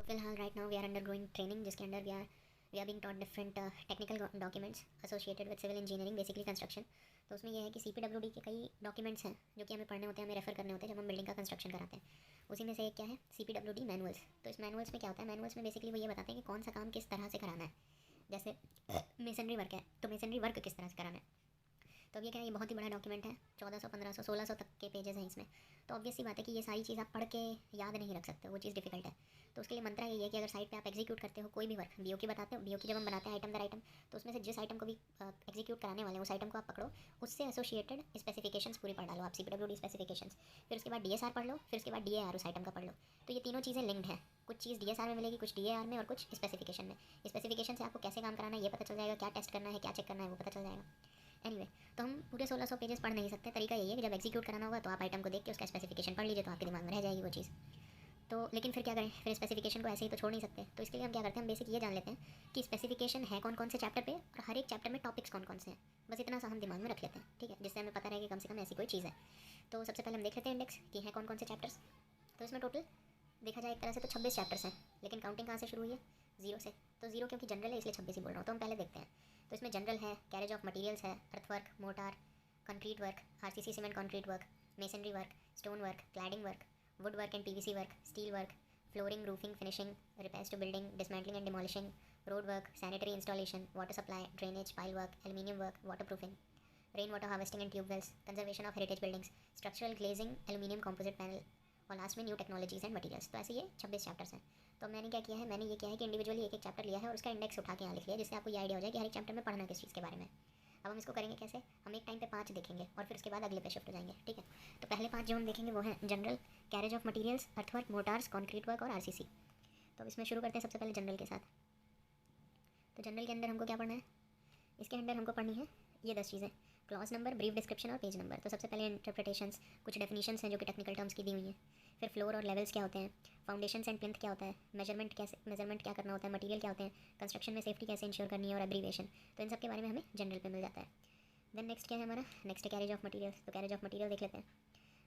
तो फिलहाल right now we are undergoing training, जिसके under we are being taught different technical documents associated with civil engineering, basically construction. तो उसमें यह है कि CPWD के कई डॉक्यूमेंट्स हैं जो कि हमें पढ़ने होते हैं, हमें रेफर करने होते हैं जब हम बिल्डिंग का कंस्ट्रक्शन कराते हैं। उसी में से एक क्या है, CPWD मैनुअल्स। तो इस मैनुअल्स में क्या होता है, मैनुअल्स में बेसिकली वो ये बताते हैं कि कौन सा काम किस तरह से कराना है। जैसे मेसनरी वर्क है तो मेसनरी वर्क किस तरह से कराना है। तो अब ये क्या है, ये बहुत ही बड़ा डॉक्यूमेंट है, 1400 1500 1600 तक के पेजेस हैं इसमें। तो ऑब्वियस सी बात है कि ये सारी चीज़ आप पढ़ के याद नहीं रख सकते, वो चीज़ डिफिकल्ट है। तो उसके लिए मंत्रा यही है कि अगर साइट पे आप एग्जीक्यूट करते हो कोई भी वर्क, BOQ बताते हो, BOQ जब हम बनाते हैं आइटम दर आइटम, तो उसमें से जिस आइटम को भी एग्जीक्यूट कराने वाले हैं उस आइटम को आप पकड़ो, उससे एसोसिएटेड स्पेसिफिकेशंस पूरी पढ़ डालो आप, CPWD स्पेसिफिकेशंस। फिर उसके बाद DSR पढ़ लो, फिर उसके बाद DAR उस आइटम का पढ़ लो। तो ये तीनों चीज़ें लिंक्ड है, कुछ चीज़ DSR में मिलेगी, कुछ DAR में, और कुछ स्पेसिफिकेशन में। स्पेसिफिकेशन से आपको कैसे काम कराना है ये पता चल जाएगा, क्या टेस्ट करना है, क्या चेक करना है वो पता चल जाएगा। एनीवे, तो हम पूरे 1600 पेजेस पढ़ नहीं सकते। तरीका यही है कि जब एग्जीक्यूट कराना होगा तो आप आइटम को देख के उसका स्पेसिफिकेशन पढ़ लीजिए, तो आपके दिमाग में रह जाएगी वो चीज़। तो लेकिन फिर क्या करें, फिर स्पेसिफिकेशन को ऐसे ही तो छोड़ नहीं सकते। तो इसके लिए हम क्या करते हैं, हम बेसिक ये जान लेते हैं कि स्पेसिफिकेशन है कौन कौन से चैप्टर पे, और हर एक चैप्टर में टॉपिक्स कौन कौन से हैं। बस इतना सा हम दिमाग में रख लेते हैं, ठीक है, जिससे हमें पता रहे कि कम से कम ऐसी कोई चीज़ है। तो सबसे पहले हम देख लेते हैं इंडेक्स कि हैं कौन कौन से चैप्टर्स। तो इसमें टोटल देखा जाए एक तरह से तो 26 चैप्टर्स हैं, लेकिन काउंटिंग कहाँ से शुरू हुई है, 0 से। तो 0 क्योंकि जनरल है इसलिए 26 ही बोल रहा हूँ। तो हम पहले देखते हैं। तो इसमें जनरल है, कैरेज ऑफ मटेरियल्स है, earthwork, mortar, concrete work, RCC cement concrete work, masonry work, stone work, cladding work, wood work and PVC work, steel work, flooring, roofing, finishing, repairs to building, dismantling and demolishing, road work, sanitary installation, water supply, drainage, pile work, aluminium work, water proofing, rain water harvesting and tube wells, conservation of heritage buildings, structural glazing, aluminium composite panel, और last में new technologies and materials. तो ऐसे ये 26 chapters हैं। तो मैंने क्या किया है, मैंने ये किया है कि इंडिविजुअली एक एक चैप्टर लिया है और उसका इंडेक्स उठा के यहाँ लिख लिया, जिससे आपको ये आइडिया हो जाए कि हर एक चैप्टर में पढ़ना किस चीज़ के बारे में। अब हम इसको करेंगे कैसे, हम एक टाइम पे 5 देखेंगे और फिर उसके बाद अगले पे शिफ्ट हो जाएंगे, ठीक है। तो पहले 5 जो हम देखेंगे वो है general, carriage of materials, earthwork, motors, concrete work और RCC। तो अब इसमें शुरू करते हैं सबसे पहले जनरल के साथ। तो जनरल के अंदर हमको क्या पढ़ना है, इसके अंदर हमको पढ़नी है ये 10 चीज़ें, क्लॉज नंबर, ब्रीफ डिस्क्रिप्शन और पेज नंबर। तो सबसे पहले इंटरप्रिटेशंस, कुछ डेफिनेशंस हैं जो कि टेक्निकल टर्म्स की दी हुई हैं। फिर फ्लोर और लेवल्स क्या होते हैं, फाउंडेशंस एंड प्लिंथ क्या होता है, मेजरमेंट क्या करना होता है, मटेरियल क्या होते हैं, कंस्ट्रक्शन में सेफ्टी कैसे इंश्योर करनी है, और एब्रीवेशन। तो इन सब के बारे में हमें जनरल पे मिल जाता है। देन नेक्स्ट क्या है हमारा, नेक्स्ट कैरेज ऑफ मटीरियल्स। तो कैरेज ऑफ मटीरियल देख लेते हैं।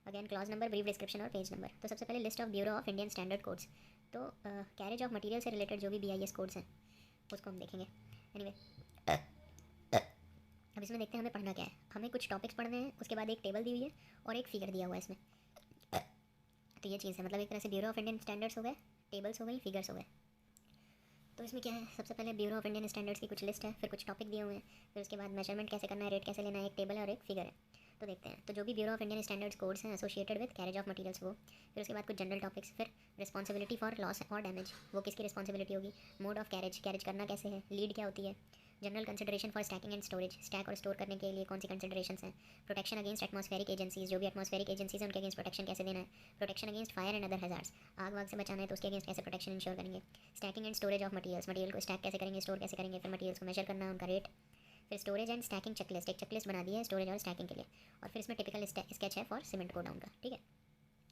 Again clause number, brief description और पेज नंबर। तो सबसे पहले list of bureau of Indian standard codes. तो कैरेज ऑफ मटीरियल से रिलेटेड जो भी BIS कोड्स हैं उसको हम देखेंगे। एनीवे, अब इसमें देखते हैं हमें पढ़ना क्या है। हमें कुछ टॉपिक्स पढ़ने हैं, उसके बाद एक टेबल दी हुई है और एक फिगर दिया हुआ है इसमें। तो ये चीज़ है, मतलब एक तरह से ब्यूरो ऑफ इंडियन स्टैंडर्ड्स हो गए, टेबल्स हो गई, फिगर्स हो गए। तो इसमें क्या है, सबसे पहले ब्यूरो ऑफ इंडियन स्टैंडर्ड्स की कुछ लिस्ट है, फिर कुछ टॉपिक दिए हुए हैं, फिर उसके बाद मेजरमेंट कैसे करना है, रेट कैसे लेना है, एक टेबल है और एक फिगर है। तो देखते हैं। तो जो भी bureau of Indian standards codes हैं associated with carriage of materials वो, फिर उसके बाद कुछ जनरल टॉपिक्स, फिर रिस्पॉन्सिबिलिटी फॉर लॉस और डैमेज, वो किसकी रिस्पॉन्सिबिलिटी होगी, मोड ऑफ कैरेज, कैरेज करना कैसे है, लीड क्या होती है, general consideration for stacking and storage, stack और स्टोर करने के लिए कौन सी कंसिडरेशन हैं, प्रोटेक्शन अगेंस्ट एटमॉस्फेरिक एजेंसीज, जो भी एटमॉस्फेरिक एजेंसीज हैं उनके अगेंस्ट प्रोटेक्शन कैसे देना है, protection against fire and other hazards, आग वाग से बचाना है तो उसके अगेंस्ट कैसे प्रोटेक्शन इंश्योर करेंगे, stacking and storage of materials, material को स्टैक कैसे करेंगे, स्टोर कैसे करेंगे, फिर मटीरियल्स को मेजर करना, उनका रेट, फिर स्टोरेज एंड स्टैकिंग चेकलिस्ट, एक चेकलिस्ट बना दी है स्टोरेज और स्टैकिंग के लिए, और फिर इसमें टिपिकल स्केच है फॉर सीमेंट गोडाउन का, ठीक है।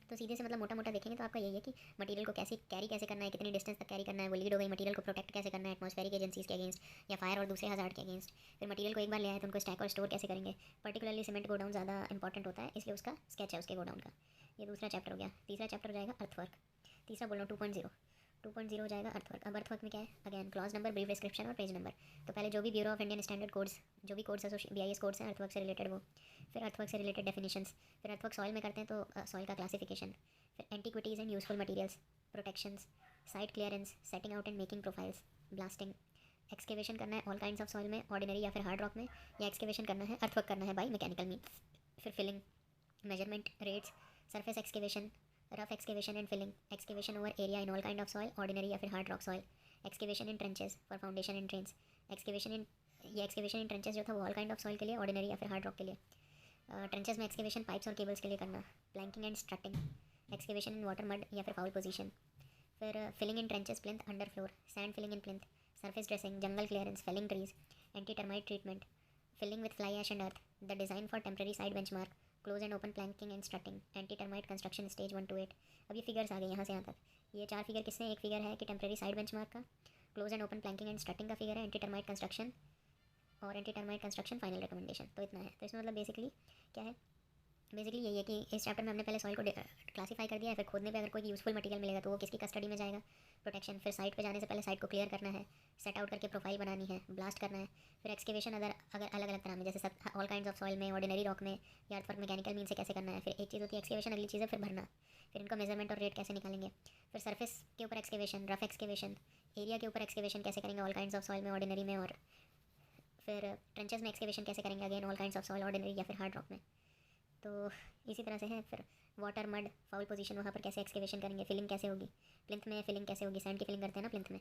तो सीधे से मतलब मोटा मोटा देखेंगे तो आपका यही है कि मटेरियल को कैसे कैरी कैसे करना है, कितनी डिस्टेंस तक कैरी करना है, वो लीड हो गई, मटेरियल को प्रोटेक्ट कैसे करना है एटमॉस्फेरिक एजेंसीज के अगेंस्ट या फायर और दूसरे हजार्ड के अगेंस्ट, फिर मटेरियल को एक बार ले आए तो उनको स्टैक और स्टोर कैसे करेंगे, पर्टिकुलरली सीमेंट गोडाउन ज़्यादा इंपॉर्टेंट होता है इसलिए उसका स्केच है उसके गोडाउन का। ये दूसरा चैप्टर हो गया। तीसरा चैप्टर हो जाएगा अर्थवर्क, तीसरा बोल रहा हूँ 2.0 हो जाएगा अर्थवर्क। अब अर्थवर्क में क्या है, again clause number, brief description और पेज नंबर। तो पहले जो भी bureau of Indian standard codes, जो भी कोड्स BIS कोड्स हैं अर्थवर्क से रिलेटेड वो, फिर अर्थवर्क से रिलेटेड डेफिनेशंस, फिर अर्थवर्क सॉइल में करते हैं तो सॉइल का क्लासिफिकेशन, फिर antiquities and useful materials, protections, site clearance, setting out and making profiles, blasting, excavation करना है ऑल काइंड्स ऑफ सॉइल में, ऑर्डिनरी या फिर हार्ड रॉक में, या एक्सकेवेशन करना है अर्थवर्क करना है बाई मैकेनिकल मीन्स, फिर filling, measurement, rates, surface excavation, rough excavation and filling, excavation over area in all kind of soil, ordinary या फिर hard rock soil, excavation in trenches for foundation and drains, excavation in trenches जो था वो all kind of soil के लिए, ordinary या फिर hard rock के लिए, ट्रेंचेस में एक्सकेवेशन पाइप्स और केबल्स के लिए करना, planking and strutting, excavation in water mud या फिर फाउल पोजीशन, फिर filling in trenches, plinth under floor, sand filling in plinth, surface dressing, jungle clearance, felling trees, anti termite treatment, filling with fly ash and earth, the design for temporary side benchmark, close and open planking and strutting, anti termite construction stage 1 to 8। अब ये figures आ गए यहाँ से यहाँ तक। ये 4 figure किससे, एक फिगर है कि टेम्प्रेरी साइड बेंचमार्क का, close and open planking and स्ट्रटिंग का फिगर है, एंटी टर्माइट कंस्ट्रक्शन और anti termite construction final recommendation. तो इतना है। तो इसमें मतलब बेसिकली क्या है, बेसिकली यही है कि इस चैप्टर में हमने पहले सॉइल को क्लासीफाई कर दिया है, फिर खोदने पे अगर कोई यूज़फुल मटेरियल मिलेगा तो वो किसकी कस्टडी में जाएगा, प्रोटेक्शन, फिर साइट पे जाने से पहले साइट को क्लियर करना है, सेट आउट करके प्रोफाइल बनानी है, ब्लास्ट करना है, फिर एक्सकेवेशन अगर अलग अलग तरह में, जैसे सब ऑल काइंड्स ऑफ सॉइल में, ऑर्डिनरी रॉक में, या अर्थवर्क मैकेनिकल मीन से कैसे करना है, फिर एक चीज़ होती है एक्सकेवेशन, अगली चीज़ है फिर भरना, फिर इनका मेजरमेंट और रेट कैसे निकालेंगे, फिर सरफेस के ऊपर एक्सकेवेशन, रफ एक्सकेवेशन, एरिया के ऊपर एक्सकेवेशन कैसे करेंगे ऑल काइंड्स ऑफ सॉइल में, ऑर्डिनरी में, और फिर ट्रेंचेस में एक्सकेवेशन कैसे करेंगे again all kinds of soil, ordinary या फिर हार्ड रॉक में। तो इसी तरह से है। फिर वाटर मड फाउल पोजीशन, वहाँ पर कैसे एक्सकेवेशन करेंगे, फिलिंग कैसे होगी, प्लिंथ में फिलिंग कैसे होगी, सैंड की फिलिंग करते हैं ना प्लिंथ में,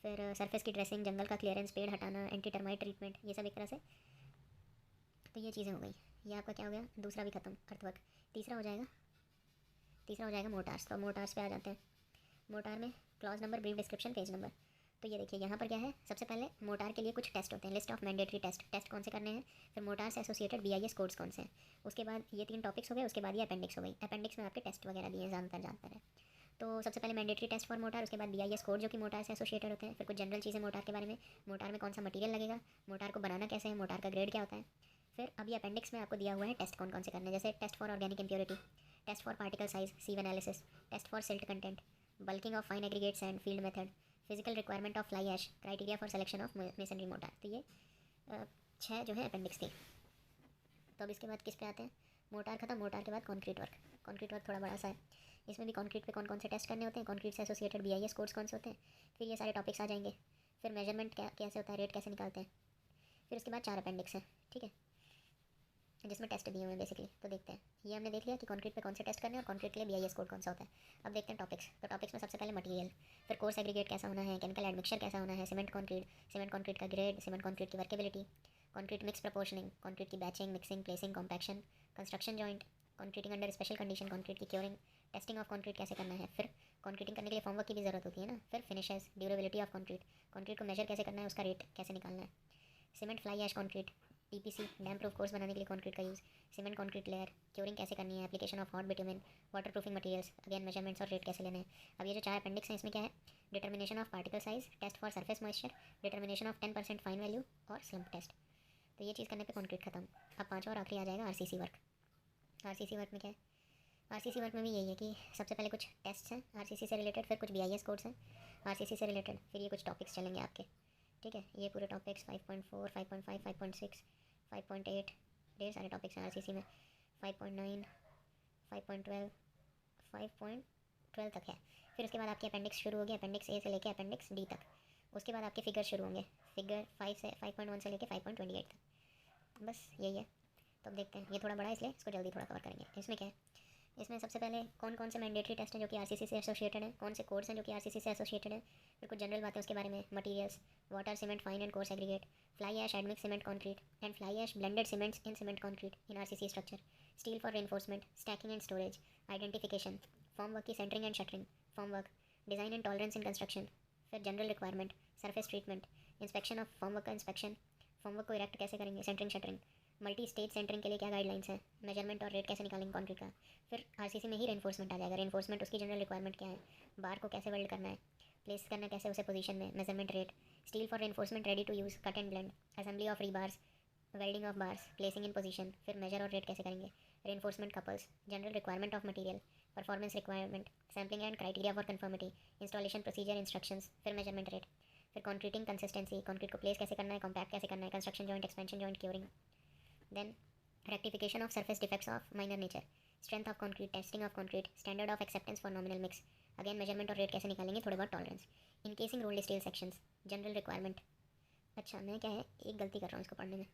फिर सरफेस की ड्रेसिंग, जंगल का क्लियरेंस, पेड़ हटाना, एंटी टर्माइट ट्रीटमेंट, ये सब एक तरह से। तो ये चीज़ें हो गई। ये आपका क्या हो गया, दूसरा भी खत्म, अर्थवर्क। तीसरा हो जाएगा मोटार्स। तो मोटार्स पे आ जाते हैं। मोटार में clause number, brief description, page number. तो ये देखिए यहाँ पर क्या है, सबसे पहले मोटार के लिए कुछ टेस्ट होते हैं, लिस्ट ऑफ मैंडेटरी टेस्ट कौन से करने हैं, फिर मोटार से एसोसिएटेड BIS कोड्स कौन से हैं, उसके बाद ये 3 टॉपिक्स हो गए, उसके बाद ये अपेंडिक्स हो गई। अपेंडिक्स में आपके टेस्ट वगैरह दिए हैं, जानता है। तो सबसे पहले मैंडेटरी टेस्ट फॉर मोटार, उसके बाद BIS कोड जो कि मोटार से एसोसिएटेड होते हैं, फिर कुछ जनरल चीज़ें मोटार के बारे में, मोटार में कौन सा मटीरियल लगेगा, मोटार को बनाना कैसे है, मोटार का ग्रेड क्या होता है। फिर अभी अपेंडिक्स में आपको दिया हुआ है टेस्ट कौन कौन से करने हैं, जैसे test for organic impurity, test for particle size, sieve analysis, test for silt content, bulking of fine aggregates and field method, physical requirement of fly ash, criteria for selection of masonry mortar. तो ये 6 जो है appendix के। तो अब इसके बाद किस पे आते हैं, मोटार खत्म। मोटार के बाद कंक्रीट वर्क। कंक्रीट वर्क थोड़ा बड़ा सा है, इसमें भी कंक्रीट पे कौन कौन से टेस्ट करने होते हैं, कंक्रीट से एसोसिएटेड BIS कोड्स कौन से होते हैं, फिर ये सारे टॉपिक्स आ जाएंगे। फिर मेजरमेंट कैसे होता है, रेट कैसे निकालते हैं। फिर उसके बाद 4 अपेंडिक्स हैं, ठीक है, जिसमें टेस्ट दिए हुए हैं बेसिकली। तो देखते हैं, ये हमने देख लिया कि कंक्रीट पे कौन से टेस्ट करने हैं और कंक्रीट के लिए BIS कोड कौन सा होता है। अब देखते हैं टॉपिक्स। तो टॉपिक्स में सबसे पहले मटेरियल, फिर कोर्स एग्रीगेट कैसा होना है, केमिकल एडमिक्सचर कैसा होना है, सीमेंट कंक्रीट का ग्रेड, सीमेंट कंक्रीट की workability, concrete mix proportioning, concrete की batching, mixing, placing, compaction, construction joint, concreting under special condition, concrete की क्योरिंग, टेस्टिंग ऑफ कंक्रीट कैसे करना है। फिर कंक्रीटिंग करने के लिए फॉर्मवर्क की भी ज़रूरत होती है ना। फिर फिनिशेस, ड्यूरेबिलिटी ऑफ कंक्रीट को मेजर कैसे करना है, उसका रेट कैसे निकालना है। Cement fly ash concrete, PPC damp proof course बनाने के लिए कंक्रीट का use, cement concrete layer, curing कैसे करनी है, application of hot bitumen, water proofing materials, again measurements और रेट कैसे लेने हैं। अब ये जो 4 अपेंडिक्स हैं इसमें क्या है, determination of particle size, test for surface moisture, determination of 10% fine value और स्लम्प टेस्ट। तो ये चीज़ करने पे कंक्रीट खत्म। अब 5वां और आखिरी आ जाएगा RCC वर्क। RCC वर्क में क्या है, RCC वर्क में भी यही है कि सबसे पहले कुछ टेस्ट हैं RCC से रिलेटेड, फिर कुछ BIS कोड्स हैं RCC से रिलेटेड, फिर ये कुछ टॉपिक्स चलेंगे आपके, ठीक है। ये पूरे टॉपिक्स 5.4, 5.5, 5.6, 5.8, ढेर सारे टॉपिक्स हैं RCC में। 5.9, 5.12, 5.12 तक है। फिर उसके बाद आपके अपेंडिक्स शुरू हो गए, अपेंडिक्स A से लेके अपेंडिक्स D तक। उसके बाद आपके फिगर शुरू होंगे, फिगर 5 से 5.1 से लेके 5.28 तक। बस यही है। तो अब देखते हैं, ये थोड़ा बड़ा है इसलिए इसको जल्दी थोड़ा कवर करेंगे। इसमें क्या है, इसमें सबसे पहले कौन कौन से मैंडेटरी टेस्ट हैं जो कि RCC से एसोसिएटेड हैं, कौन से कोर्स हैं जो कि RCC से एसोसिएटेड हैं, फिर कुछ जनरल बातें उसके बारे में, materials, water, cement fine and coarse aggregate, fly ash admix cement concrete and fly ash blended cements in cement concrete in RCC structure, steel for reinforcement, stacking and storage, identification, form work की centering and shuttering, form work, design and tolerance in construction, फिर general requirement, surface treatment, inspection of form work का inspection, form work को erect कैसे करेंगे, centering shuttering, multi stage centering के लिए क्या guidelines हैं, मेजरमेंट और रेट कैसे निकालेंगे कंक्रीट का। फिर RCC में ही रेनफोर्समेंट आ जाएगा, रेनफोर्समेंट उसकी जनरल रिक्वायरमेंट क्या है, बार को कैसे वेल्ड करना है, प्लेस करना कैसे उसे पोजीशन में, measurement, rate, steel for reinforcement ready to use, cut and blend, assembly of rebars, welding of bars, placing in position, फिर मेजर और रेट कैसे करेंगे, reinforcement couples, general requirement of material, performance requirement, sampling and criteria for conformity, installation procedure instructions, फिर measurement, rate, फिर concreting consistency, concrete को place कैसे करना है, कॉम्पैक्ट कैसे करना है, construction joint, expansion joint, curing, then rectification of surface defects of minor nature, strength of concrete, testing of concrete, standard of acceptance for nominal mix, again measurement और rate कैसे निकालेंगे, थोड़े बहुत tolerance, encasing rolled steel sections, general requirement. अच्छा मैं क्या है एक गलती कर रहा हूँ इसको पढ़ने में,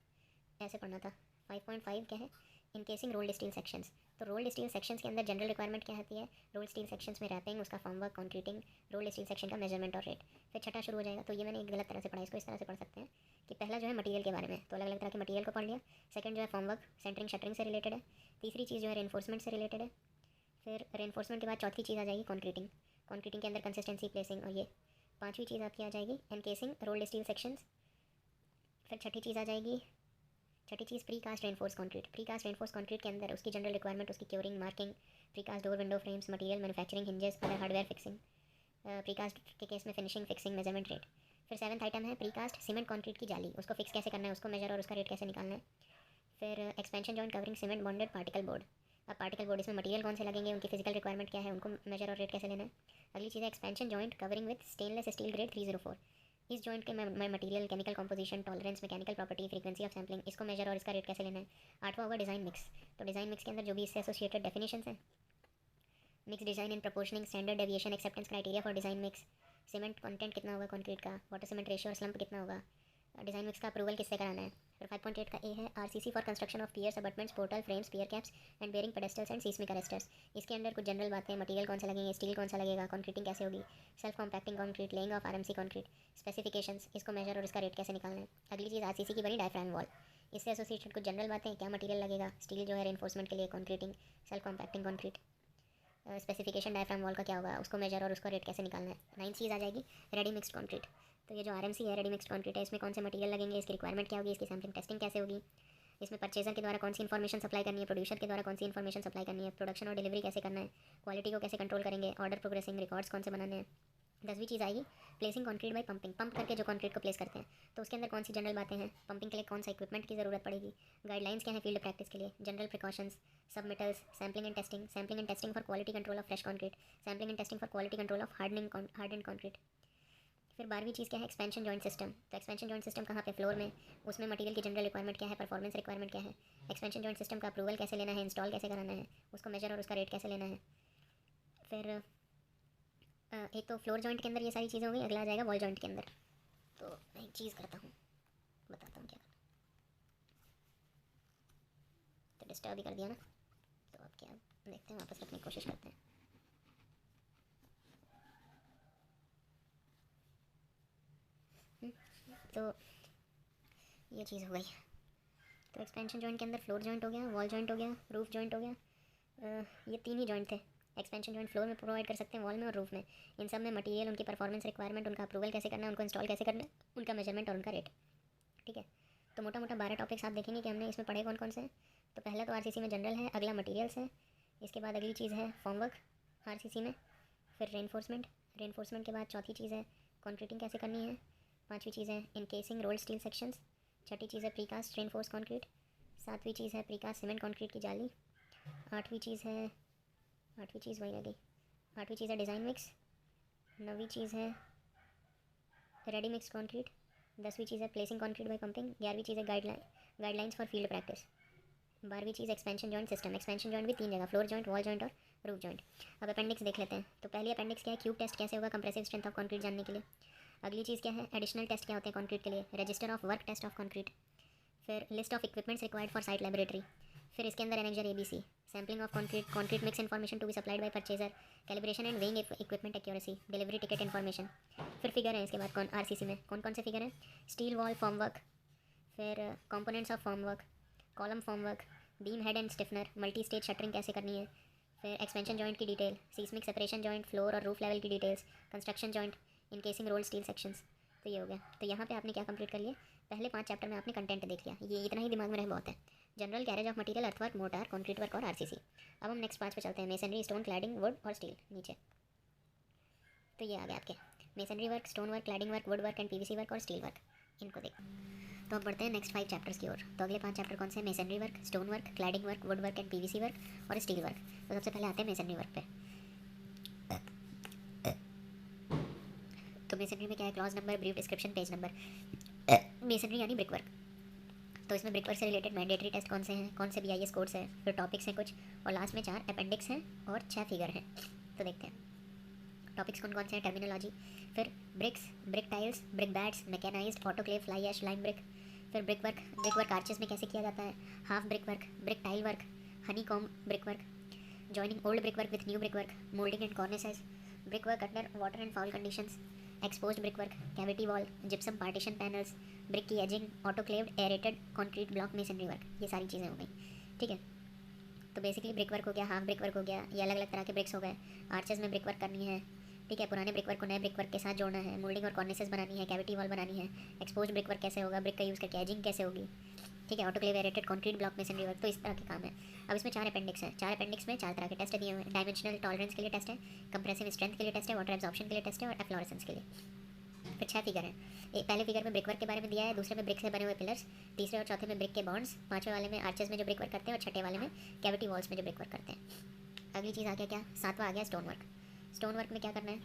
ऐसे पढ़ना था। 5.5 क्या है, इनकेसिंग रोल्ड स्टील सेक्शंस। तो रोल्ड स्टील सेक्शंस के अंदर जनरल रिक्वायरमेंट क्या होती है, रोल्ड स्टील सेक्शंस में रैपिंग, उसका formwork, concreting, rolled steel section का मेजरमेंट और रेट। फिर छठा शुरू हो जाएगा। तो ये मैंने एक गलत तरह से पढ़ा, इसको इस तरह से पढ़ सकते हैं कि पहला जो है मटेरियल के बारे में, तो अलग अलग तरह के मटेरियल को पढ़ लिया। सेकंड जो है फॉर्मवर्क, सेंटरिंग शटरिंग से रिलेटेड है। तीसरी चीज़ जो है रेनफोर्समेंट से रिलेटेड है। फिर रेनफोर्समेंट के बाद चौथी चीज़ आ जाएगी कंक्रीटिंग, कंक्रीटिंग के अंदर कंसिस्टेंसी, प्लेसिंग, और ये पाँचवीं चीज़ आपकी आ जाएगी एनकेसिंग रोल्ड स्टील सेक्शंस। फिर छठी चीज़ आ जाएगी, छठी चीज़ pre cast reinforce concrete. Pre cast reinforce concrete के अंदर उसकी जनरल रिक्वायरमेंट, उसकी curing, marking, pre cast door window frames, material manufacturing, hinges, other hardware fixing, pre cast के केस में फिनिशिंग, फिक्सिंग, मेजरमेंट, रेट। फिर 7th आइटम है pre cast cement concrete की जाली, उसको फिक्स कैसे करना है, उसको मेजर और उसका रेट कैसे निकालना है। फिर expansion joint covering cement bonded particle board. अब पार्टिकल बोर्ड इसमें मटेरियल कौन से लगेंगे, उनकी फिजिकल रिक्वायरमेंट क्या है, उनको मेजर और रेट कैसे लेना है। अगली चीज़ है expansion joint covering with stainless steel grade 304। इस जॉइंट के मैं material, chemical composition, tolerance, mechanical property, frequency of sampling, इसको मेजर और इसका रेट कैसे लेना है। आठवां होगा डिज़ाइन मिक्स। तो डिज़ाइन मिक्स के अंदर जो भी इससे एसोसिएटेड डेफिनेशन है, mix design in proportioning, standard deviation, acceptance criteria for design mix, cement content कितना होगा कंक्रीट का, वाटर सीमेंट रेशियो और स्लम्प कितना होगा, डिज़ाइन मिक्स का अप्रूवल किससे कराना है। फिर 5.8 का ए है RCC for construction of piers, abutments, portal frames, pier caps and bearing pedestals and seismic arresters. इसके अंदर कुछ जनरल बातें, मटेरियल कौन सा लगेंगे, स्टील कौन सा लगेगा, कंक्रीटिंग कैसे होगी, self compacting concrete, laying of RMC concrete, specifications, इसको मेजर और इसका रेट कैसे निकालना है। अगली चीज़ आरसीसी की बनी डायफ्राम वॉल। इससे एसोसिएटेड कुछ जनरल बातें, क्या मटेरियल लगेगा, स्टील जो है रेनफोर्समेंट के लिए, concreting, self compacting concrete, specification diaphragm wall का क्या होगा, उसको मेजर और उसका रेट कैसे निकालना है। 9 चीज़ आ जाएगी रेडी मिक्स्ड कंक्रीट। तो ये जो आरएमसी है, रेडी मिक्स्ड कंक्रीट है, इसमें कौन से मटेरियल लगेंगे, इसकी रिक्वायरमेंट क्या होगी, इसकी सैम्पलिंग टेस्टिंग कैसे होगी, इसमें परचेजर के द्वारा कौन सी इन्फॉर्मेशन सप्लाई करनी है, प्रोड्यूसर के द्वारा कौन सी इन्फॉर्मेशन सप्लाई करनी है, प्रोडक्शन और डिलीवरी कैसे करना है, क्वालिटी को कैसे कंट्रोल करेंगे, ऑर्डर प्रोग्रेसिंग रिकॉर्ड्स कौन से बनाने हैं। 10वीं चीज़ आएगी placing concrete by pumping. Pump करके जो कंक्रीट को प्लेस करते हैं, तो उसके अंदर कौन सी जनरल बातें हैं, पंपिंग के लिए कौन सा इक्विपमेंट की ज़रूरत पड़ेगी, गाइडलाइंस क्या है फील्ड प्रैक्टिस के लिए, general precautions, submittals, sampling and testing for quality control of fresh concrete, sampling and testing for quality control of harden concrete. फिर 12वीं चीज़ क्या है एक्सपेंशन जॉइंट सिस्टम। तो एक्सपेंशन जॉइंट सिस्टम कहाँ पे, फ्लोर में, उसमें मटेरियल की जनरल रिक्वायरमेंट क्या है, परफॉर्मेंस रिक्वायरमेंट क्या है, एक्सपेंशन जॉइंट सिस्टम का अप्रूवल कैसे लेना है, इंस्टॉल कैसे कराना है, उसको मेजर और उसका रेट कैसे लेना है। फिर एक तो फ्लोर जॉइंट के अंदर ये सारी चीज़ें हो गई। अगला आ जाएगा वॉल जॉइंट के अंदर। तो मैं एक चीज़ करता हूँ, बताता हूँ क्या करना। तो डिस्टर्ब ही कर दिया ना, तो अब क्या देखते हैं, वापस रखने की कोशिश करते हैं। तो ये चीज़ हो गई। तो एक्सपेंशन जॉइंट के अंदर फ्लोर जॉइंट हो गया, वॉल जॉइंट हो गया, रूफ जॉइंट हो गया। ये 3 ही जॉइंट थे। एक्सपेंशन जॉइंट फ्लोर में प्रोवाइड कर सकते हैं, वॉल में और रूफ में। इन सब में मटेरियल, उनकी परफॉर्मेंस रिक्वायरमेंट, उनका अप्रूवल कैसे करना है, उनको इंस्टॉल कैसे करना है, उनका मेजरमेंट और उनका रेट। ठीक है, तो मोटा मोटा 12 टॉपिक्स आप देखेंगे कि हमने इसमें पढ़े कौन कौन से हैं। तो पहला तो आरसीसी में जनरल है, अगला मटेरियल्स है, इसके बाद अगली चीज़ है फॉर्मवर्क आरसीसी में, फिर रेनफोर्समेंट के बाद चौथी चीज़ है कंक्रीटिंग कैसे करनी है, पांचवी चीज़ है इनकेसिंग रोल्ड स्टील सेक्शंस, छठी चीज़ है प्रीकास्ट रेनफोर्स कंक्रीट, सातवीं चीज़ है प्रीकास्ट सीमेंट कंक्रीट की जाली, आठवीं चीज़ वही लगी, आठवीं चीज़ है डिज़ाइन मिक्स, नौवीं चीज़ है रेडी मिक्स कंक्रीट, 10वीं चीज़ है प्लेसिंग कंक्रीट बाय पंपिंग, 11वीं चीज़ है गाइडलाइंस फॉर फील्ड प्रैक्टिस, 12वीं चीज़ expansion joint system. Expansion joint भी 3 जगह, फ्लोर जॉइंट, वॉल जॉइंट और रूफ जॉइंट। अब अपेंडिक्स देख लेते हैं। तो पहली अपेंडिक्स क्या है, क्यूब टेस्ट कैसे होगा कंप्रेसिव स्ट्रेंथ ऑफ कंक्रीट जानने के लिए। अगली चीज़ क्या है, एडिशनल टेस्ट क्या होते हैं कंक्रीट के लिए, register of work test of concrete, फिर list of equipments required for site laboratory, फिर इसके अंदर annexure ABC, sampling of concrete mix information to be supplied by purchaser, calibration and weighing equipment accuracy, delivery ticket information. फिर figure है इसके बाद कौन RCC में कौन से फिगर हैं, स्टील वॉल फॉर्मवर्क, फिर components of formwork, column formwork, beam head and stiffener, multi stage shuttering कैसे करनी है, फिर एक्सपेंशन जॉइंट की detail, seismic separation joint, floor और रूफ लेवल की details, construction joint, encasing rolled steel sections. तो ये हो गया। तो यहाँ पे आपने क्या कंप्लीट कर लिया, पहले 5 चैप्टर में आपने कंटेंट देख लिया, ये इतना ही दिमाग में रहे बहुत है। General carriage of material, earthwork, mortar, concrete work और आरसीसी। अब हम नेक्स्ट 5 पे चलते हैं, मेसनरी, स्टोन, क्लैडिंग, वुड और स्टील नीचे। तो ये आ गया आपके masonry work, stone work, cladding work, wood work and PVC work और स्टील वर्क, इनको देख। तो अब बढ़ते हैं नेक्स्ट 5 चैप्टर्स की ओर। तो अगले 5 चैप्टर कौन से हैं, masonry work, stone work, cladding work, wood work and PVC work और स्टील वर्क। तो सबसे पहले आते हैं मेसनरी वर्क पे। तो मेसनरी में क्या है, clause number, brief description, page number. Masonry यानी ब्रिक वर्क। तो इसमें ब्रिक वर्क से रिलेटेड मैंडेटरी टेस्ट कौन से हैं, कौन से BIS कोड्स हैं, फिर टॉपिक्स हैं कुछ, और लास्ट में 4 अपेंडिक्स हैं और 6 फिगर हैं। तो देखते हैं टॉपिक्स कौन कौन से हैं, टर्मिनोलॉजी, फिर bricks, brick tiles, brick bats, mechanized, autoclave, fly ash, lime brick, फिर ब्रिक वर्क आर्चेस में कैसे किया जाता है, half brick work, brick tile work, honey comb brick work, joining old brick work with new brick work, moulding and cornices, brick work under water and foul conditions, exposed brick work, cavity wall, gypsum partition panels, brick की edging, autoclaved aerated concrete block masonry work. ये सारी चीज़ें हो गई, ठीक है। तो basically brick work हो गया, हाफ ब्रिक वर्क हो गया, ये अलग अलग तरह के ब्रिक्स हो गए। आर्चेस में ब्रिक वर्क करनी है, ठीक है, पुराने ब्रिक वर्क को नए ब्रिक वर्क के साथ जोड़ना है, मोल्डिंग और कॉर्निसेस बनानी है, कैविटी वॉल बनानी है, एक्सपोज्ड ब्रिक वर्क कैसे होगा, ब्रिक का यूज़ करके एजिंग कैसे होगी, ठीक है, autoclave aerated concrete block masonry work. तो इस तरह के काम है। अब इसमें 4 अपेंडिक्स हैं, 4 अपेंडिक्स में 4 तरह के टेस्ट दिए हुए हैं। डायमेंशनल टॉलरेंस के लिए टेस्ट है, कंप्रेसिव स्ट्रेंथ के लिए टेस्ट है, वाटर एब्जॉर्प्शन के लिए टेस्ट है और एफ्लोरेसेंस के लिए। फिर 6 फिगर हैं। पहले फिगर में ब्रिक वर्क के बारे में दिया है, दूसरे में ब्रिक से बने हुए पिलर्स, तीसरे और चौथे में ब्रिक के बॉन्ड्स, पाँचवें वाले में आर्चेस में जो ब्रिक वर्क करते हैं और छठे वाले में कैविटी वॉल्स में जो ब्रिक वर्क करते हैं। अगली चीज़ आ गया क्या, सातवां आ गया स्टोन वर्क। स्टोन वर्क में क्या करना है,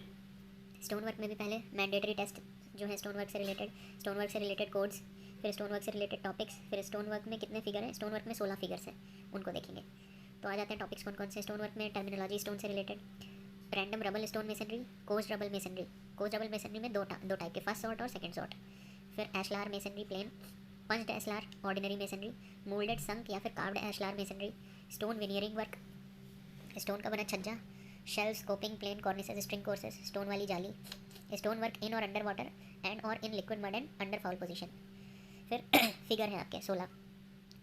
स्टोन वर्क में भी पहले मैंडेटरी टेस्ट जो है स्टोन वर्क से रिलेटेड, स्टोन वर्क से रिलेटेड कोड्स, फिर स्टोन वर्क से रिलेटेड टॉपिक्स, फिर स्टोन वर्क में कितने फिगर हैं, स्टोन वर्क में 16 फिगर्स हैं, उनको देखेंगे। तो आ जाते हैं टॉपिक्स कौन कौन से स्टोन वर्क में। टर्मिनोलॉजी स्टोन से related, random rubble stone masonry, coursed rubble masonry. Coursed rubble masonry में दो टाइप के, फर्स्ट सॉर्ट और सेकंड सॉर्ट। फिर ashlar masonry plain, punched ashlar ordinary masonry, moulded sunk या फिर carved ashlar masonry, stone veneering work, stone का बना छज्जा, shelf scoping plain cornices string courses, stone वाली जाली, स्टोन वर्क इन और अंडर वाटर एंड और in liquid mud and under foul position. फिर फिगर है आपके 16,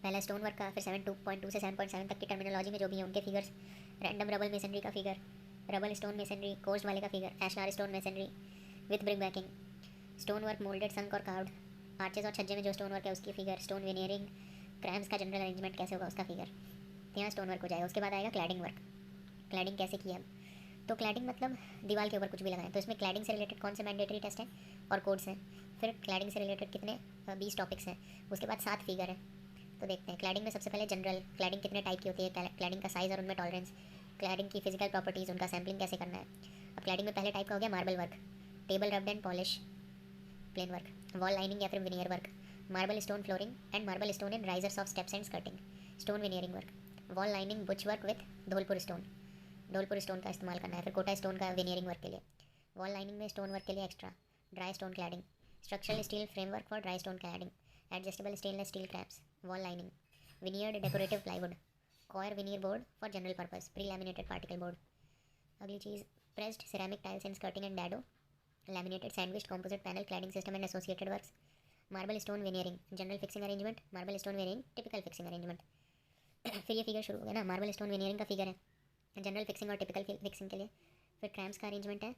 पहला स्टोन वर्क का, फिर 7.2 से 7.7 तक की टर्मिनोलॉजी में जो भी है उनके फिगर्स, रैंडम रबल मेसनरी का figure, rubble stone masonry, coursed वाले का figure, ashlar stone masonry with brick backing, stone work moulded sunk और कार्व्ड, आर्चेस और छज्जे में जो स्टोन वर्क है उसकी फिगर, स्टोन वेनियरिंग, क्रैम्स का जनरल अरेंजमेंट कैसे होगा उसका फिगर। तो यहाँ स्टोन वर्क हो जाएगा। उसके बाद आएगा क्लैडिंग वर्क। क्लैडिंग कैसे किया हम, तो क्लैडिंग मतलब दीवार के ऊपर कुछ भी लगाएं, तो इसमें क्लैडिंग से रिलेटेड कौन से मैंडेटरी टेस्ट हैं और कोड्स हैं। फिर क्लैडिंग से रिलेटेड कितने 20 टॉपिक्स हैं, उसके बाद 7 फिगर है। तो देखते हैं क्लैडिंग में सबसे पहले जनरल क्लैडिंग कितने टाइप की होती है, क्लैडिंग का साइज़ और उनमें टॉलरेंस, क्लैडिंग की फिजिकल प्रॉपर्टीज़, उनका सैम्पलिंग कैसे करना है। अब क्लैडिंग में पहले टाइप का हो गया marble work, table rubbed and polish plain work, wall lining या फिर veneer work, marble stone flooring and marble stone in risers of steps and skirting, stone veneering work, wall lining butch work with Dholpur stone का इस्तेमाल करना है। फिर Kota stone का विनियरिंग work के लिए, वॉल लाइनिंग में स्टोन वर्क के लिए extra, dry stone cladding, structural steel framework for dry stone cladding, adjustable stainless steel cramps, wall lining, veneered decorative plywood, coir veneer board for general purpose, pre laminated particle board. अगली चीज़ pressed ceramic tiles in skirting and dado, laminated sandwich composite panel cladding system and associated works, marble stone veneering, general fixing arrangement, marble stone veneering, typical fixing arrangement. फिर ये figure शुरू हो गया ना, marble stone वेनियरिंग का figure है general fixing और typical fixing के लिए। फिर क्रैम्स का अरेंजमेंट है,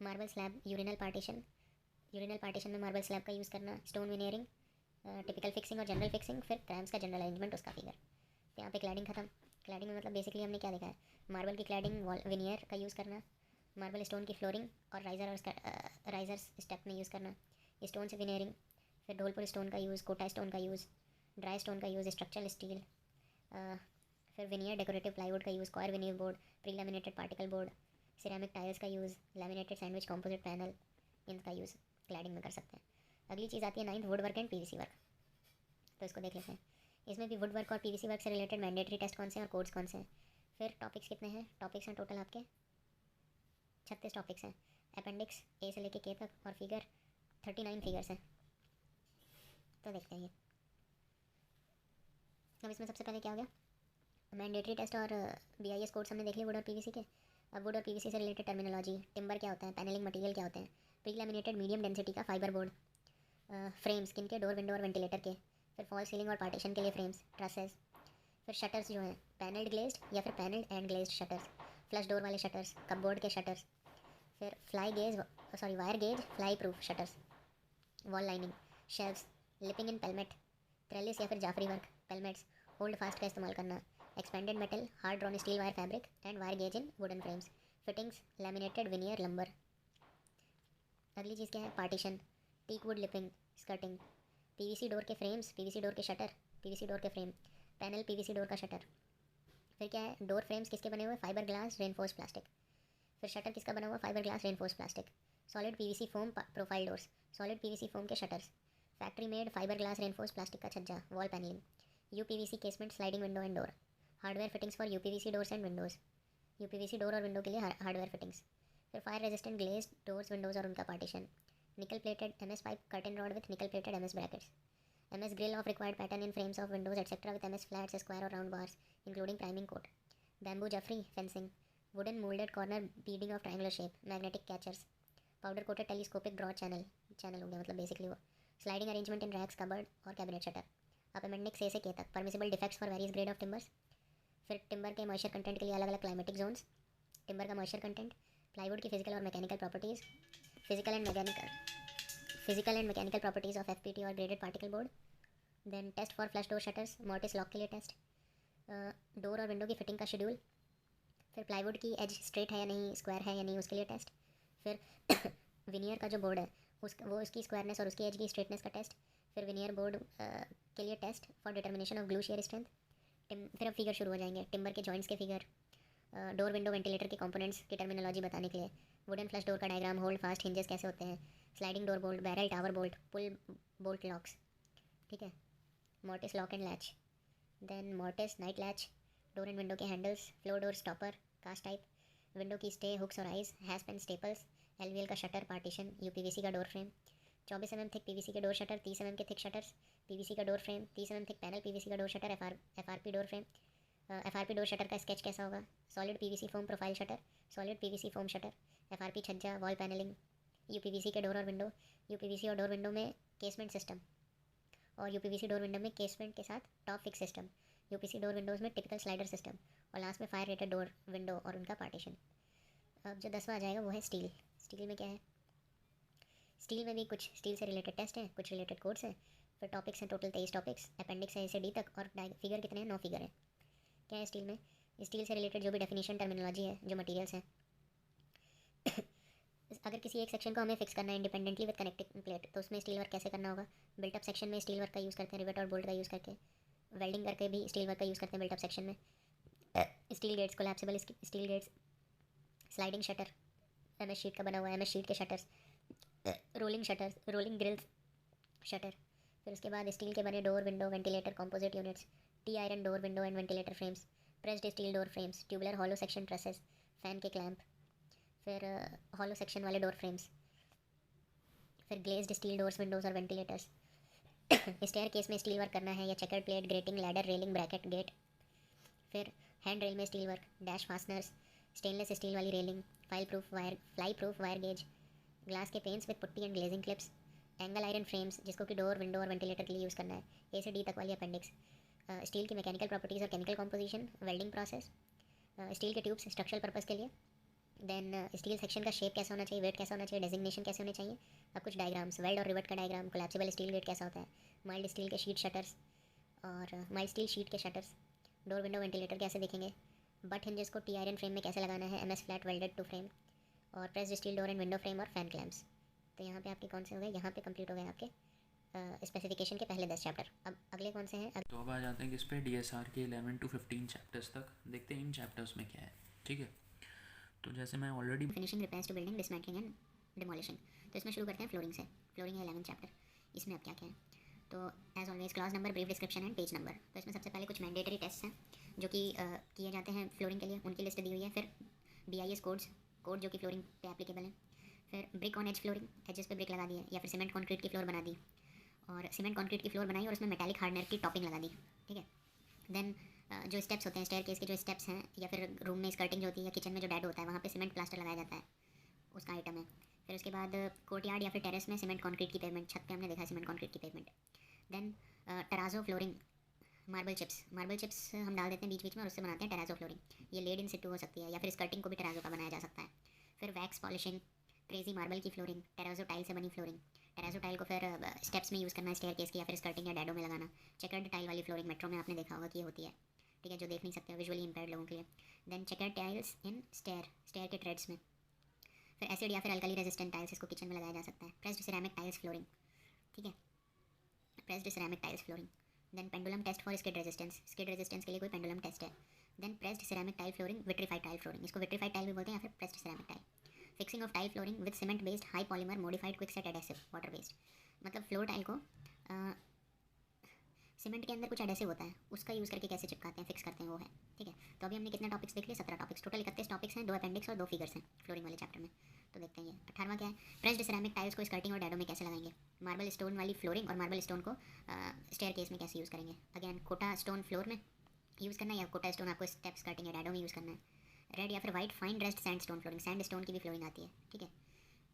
मार्बल स्लैब यूरिनल पार्टीशन में मार्बल स्लैब का यूज़ करना, स्टोन वेनियरिंग, टिपिकल फिक्सिंग और जनरल फिक्सिंग, फिर क्रैम्स का जनरल अरेंजमेंट उसका फिगर। तो यहाँ पे क्लैडिंग खत्म। क्लैडिंग में मतलब बेसिकली हमने क्या देखा है, मार्बल की क्लैडिंग वॉल विनियर का यूज़ करना, मार्बल स्टोन की फ्लोरिंग और राइजर्स स्टेप में यूज़ करना, स्टोन से विनियरिंग, फिर धौलपुर स्टोन का यूज़, कोटा स्टोन का यूज़, ड्राई स्टोन का यूज़, स्ट्रक्चरल स्टील, फिर विनियर डेकोरेटिव प्लाईवुड का use, coir veneer board, pre laminated particle board, ceramic tiles का use, laminated sandwich composite panel, इनका यूज़ क्लैडिंग में कर सकते हैं। अगली चीज़ आती है 9th would work and PVC work. तो इसको देख लेते हैं। इसमें भी वुड वर्क और पीवीसी वर्क से रिलेटेड मैंडेटरी टेस्ट कौन से हैं और कोड्स कौन से हैं। फिर टॉपिक्स कितने हैं, टॉपिक्स हैं टोटल आपके 36 टॉपिक्स हैं, अपेंडिक्स ए से लेके के तक, और फिगर 39 फिगर्स हैं। तो देखते हैं ये। अब इसमें सबसे पहले क्या हो गया, मैंडेटरी टेस्ट और BIS कोड्स हमने देख लिए वुड और पीवीसी के। अब वुड और पीवीसी से रिलेटेड टर्मिनोलॉजी, टिम्बर क्या होता है, पैनलिंग मटेरियल क्या होते हैं, प्री लैमिनेटेड मीडियम डेंसिटी का फाइबर बोर्ड, फ्रेम्स किन के, डोर विंडो और वेंटिलेटर के, फिर फॉल सीलिंग और पार्टीशन के लिए फ्रेम्स, ट्रसेस, फिर शटर्स जो हैं पैनल्ड ग्लेज्ड या फिर panelled and glazed shutters, flush door वाले शटर्स, कपबोर्ड के शटर्स, फिर wire gauge fly proof shutters, wall lining, shelfs, lipping in pelmet, trellis या फिर jafri work, pelmets, hold fast का इस्तेमाल करना, expanded metal, hard drawn steel wire fabric and wire gauge in wooden frames, fittings, laminated veneer lumber. अगली चीज़ क्या है, partition, teak wood lipping, skirting, PVC door के फ्रेम्स, पीवीसी डोर के shutter, PVC door के फ्रेम, पैनल पीवीसी डोर का shutter. फिर क्या है, डोर फ्रेम्स किसके बने हुए, फाइबर ग्लास रेनफोर्स प्लास्टिक। फिर शटर किसका बना हुआ, fibre glass reinforce plastic. Solid PVC foam profile doors, solid PVC foam के shutters, factory made fibre glass reinforce plastic का छज्जा, wall panelling, UPVC casement sliding window and door, hardware fittings for UPVC doors and windows, UPVC door और window के लिए hardware fittings. फिर fire resistant glazed doors windows और उनका partition, nickel plated MS pipe curtain rod with nickel plated MS brackets, MS grill of required pattern in frames of windows etc. with MS flats, square or round bars including priming coat, bamboo Jaffrey fencing, wooden molded corner beading of triangular shape, magnetic catchers, powder coated telescopic draw channel हो गया मतलब basically वो, sliding arrangement in racks cupboard और cabinet shutter. अब appendix A से K तक, permissible defects for various grade of timbers. फिर timber के मॉइस्चर कंटेंट के लिए अलग अलग क्लाइमेटिक जोन्स, टिम्बर का मॉइस्चर कंटेंट, प्लाईवुड की फिजिकल और mechanical properties, physical and mechanical properties of FPT और graded particle board. Then test for flush door shutters, mortise lock के लिए टेस्ट, डोर और विंडो की फिटिंग का शेड्यूल, फिर प्लाईवुड की एज स्ट्रेट है या नहीं, स्क्वायर है या नहीं, उसके लिए टेस्ट। फिर विनियर का जो बोर्ड है वो उसकी स्क्वायरनेस और उसकी एज की स्ट्रेटनेस का टेस्ट। फिर विनियर बोर्ड के लिए test for determination of glue shear strength. फिर अब फिगर शुरू हो जाएंगे, टिम्बर के जॉइंट्स के फिगर, डोर विंडो वेंटिलेटर के कंपोनेंट्स की टर्मिनोलॉजी बताने के लिए, वुडन फ्लश डोर का डायग्राम, होल्ड फास्ट हिंजेस कैसे होते हैं, sliding door bolt, barrel tower bolt, pull bolt locks, ठीक है, mortise lock and latch, then mortise night latch, door and window के handles, floor door stopper, cast type, window की stay, hooks और eyes, hasp pen staples, LVL का shutter, partition, UPVC का door frame, 24 mm thick PVC के door shutter, 30 mm के thick shutters, PVC का door frame, 30 mm thick panel PVC का door shutter, FRP door frame. FRP door shutter का sketch कैसा होगा, solid PVC foam profile shutter, solid PVC foam shutter, FRP छज्जा, wall panelling, UPVC के door और window, UPVC और door window में casement system, और यूपीवीसी डोर विंडो में केसमेंट के साथ top fix system, UPC door Windows में टिपिकल स्लाइडर सिस्टम, और लास्ट में फायर रेटेड डोर विंडो और उनका पार्टीशन। अब जो 10वां आ जाएगा वो है स्टील। स्टील में क्या है, स्टील में भी कुछ स्टील से रिलेटेड टेस्ट हैं, कुछ रिलेटेड कोड्स हैं, फिर टॉपिक्स हैं टोटल 23 टॉपिक्स, अपेंडिक्स है A से D तक, और फिगर कितने हैं, 9 फिगर हैं। क्या है स्टील में, स्टील से रिलेटेड जो भी डेफिनेशन टर्मिनोलॉजी है, जो मटेरियल्स हैं अगर किसी एक सेक्शन को हमें फिक्स करना है इंडिपेंडेंटली विद कनेक्टिंग प्लेट, तो उसमें स्टील वर्क कैसे करना होगा। बिल्टअप सेक्शन में स्टील वर्क का यूज़ करते हैं, रिवेट और बोल्ट का यूज़ करके, वेल्डिंग करके भी स्टील वर्क का यूज़ करते हैं बिल्टअप सेक्शन में। Steel gates, collapsible steel gates, sliding shutter, MS sheet का बना हुआ है, MS शीट के shutters, rolling shutters, rolling grills shutter. फिर उसके बाद स्टील के बने door window ventilator composite units, T iron door window and ventilator frames, pressed steel door frames, tubular hollow section trusses, fan के क्लैंप, फिर hollow section वाले door frames, फिर glazed steel doors windows और ventilators. Stair case में steel work करना है या checker plate, grating, ladder, railing, bracket, gate. फिर हैंड रेल में steel work, dash fasteners, stainless steel वाली railing, fly proof wire gauge, glass के panes with putty and glazing clips, angle iron frames जिसको कि door window और ventilator के लिए use करना है, A से D तक वाली अपेंडिक्स। स्टील की मैकेनिकल प्रॉपर्टीज़ और chemical composition, welding process, steel के ट्यूब्स स्ट्रक्चरल पर्पज़ के लिए, देन स्टील सेक्शन का शेप कैसा होना चाहिए, वेट कैसा होना चाहिए, डेजिग्नेशन कैसे होने चाहिए। अब कुछ डायग्राम्स, वेल्ड और रिवेट का डायग्राम, कोलैप्सिबल स्टील गेट कैसा होता है, माइल्ड स्टील के शीट शटर्स और माइल्ड स्टील शीट के शटर्स, डोर विंडो वेंटिलेटर कैसे देखेंगे, बट हिंजेस को टी आयरन फ्रेम में कैसे लगाना है, MS flat welded to frame, और pressed steel door and window frame और फैन क्लैम्प्स। तो यहाँ पे आपके कौन से हो गए, यहाँ पे कंप्लीट हो गए आपके स्पेसिफिकेशन के पहले 10 चैप्टर। अब अगले कौन से हैं। तो अब आ जाते हैं किस पे, DSR के 11 to 15 चैप्टर्स तक। देखते हैं इन चैप्टर्स में क्या है, ठीक है। तो जैसे मैं already finishing repairs to building dismantling and demolition, तो इसमें शुरू करते हैं फ्लोरिंग से। फ्लोरिंग है 11 चैप्टर। इसमें अब क्या क्या है, तो as always class number, brief description and page number. तो इसमें सबसे पहले कुछ मैंडेटरी टेस्ट हैं जो कि किए जाते हैं फ्लोरिंग के लिए, उनकी लिस्ट दी हुई है। फिर BIS कोड जो कि फ्लोरिंग पे एप्लीकेबल है। फिर brick on edge flooring, edges पे ब्रिक लगा दी है, या फिर सीमेंट कॉन्क्रीट की फ्लोर बना दी, और सीमेंट कॉन्क्रीट की फ्लोर बनाई और उसमें मेटालिक हार्डनर की टॉपिंग लगा दी, ठीक है। देन जो स्टेप्स होते हैं, स्टेयर केस के जो स्टेप्स हैं, या फिर रूम में स्कर्टिंग जो होती है, या किचन में जो डेड होता है वहाँ पे सीमेंट प्लास्टर लगाया जाता है, उसका आइटम है। फिर उसके बाद कोर्टयार्ड या फिर टेरेस में सीमेंट कॉन्क्रीट की पेवमेंट, छत पे हमने देखा है सीमेंट कॉन्क्रीट की पेवमेंट। Then terrazzo flooring, marble chips हम डाल देते हैं बीच बीच में और उससे बनाते हैं टेराजो फ्लोरिंग। ये लेड इन सिटू हो सकती है, या फिर स्कर्टिंग को भी टेराजो का बनाया जा सकता है। फिर वैक्स पॉलिशिंग, क्रेजी मार्बल की फ्लोरिंग, टेराजो टाइल से बनी फ्लोरिंग। टेराजो टाइल को फिर स्टेप्स में यूज़ करना है, स्टेयर केस की या फिर स्कर्टिंग या डैडो में लगाना। चेकर्ड टाइल वाली फ्लोरिंग मेट्रो में आपने देखा होगा कि ये होती है, ठीक है, जो देख नहीं सकते विजुअली इम्पेयर्ड लोगों के लिए। देन चेकर्ड टाइल्स इन स्टेयर के ट्रेड्स में। फिर एसिड या फिर अल्कली रेजिस्टेंट टाइल्स, इसको किचन में लगाया जा सकता है। प्रेस्ड सिरेमिक टाइल्स फ्लोरिंग, ठीक है, pressed ceramic tiles flooring. Then pendulum test for skid resistance के लिए कोई पेंडुलम टेस्ट है। Then pressed ceramic tile flooring, vitrified tile flooring, इसको विट्रीफाइड टाइल भी बोलते हैं या फिर pressed ceramic tile. Fixing of tile flooring with cement based high polymer modified quick set adhesive water based, मतलब फ्लोर टाइल को cement के अंदर कुछ एडेसिव होता है, उसका यूज़ करके कैसे चिपकाते हैं, फिक्स करते हैं, वो है, ठीक है। तो अभी हमने कितने टॉपिक्स देख लिए, 17 टॉपिक्स, टोटल 31 टॉपिक्स हैं, 2 अपेंडिक्स और 2 फिगर्स हैं फ्लोरिंग वाले चैप्टर में। तो देखते हैं ये 18वां क्या है, प्रेस्ड सिरेमिक टाइल्स को स्कर्टिंग और डैडो में कैसे लगाएंगे। मार्बल स्टोन वाली फ्लोरिंग और मार्बल स्टोन को स्टेयर केस में कैसे यूज़ करेंगे। अगेन कोटा स्टोन फ्लोर में यूज़ करना है, या कोटा स्टोन आपको स्टेप स्कर्टिंग या डैडो में यूज़ करना है। रेड या फिर white fine dressed sand stone flooring, sand stone की भी फ्लोरिंग आती है, ठीक है।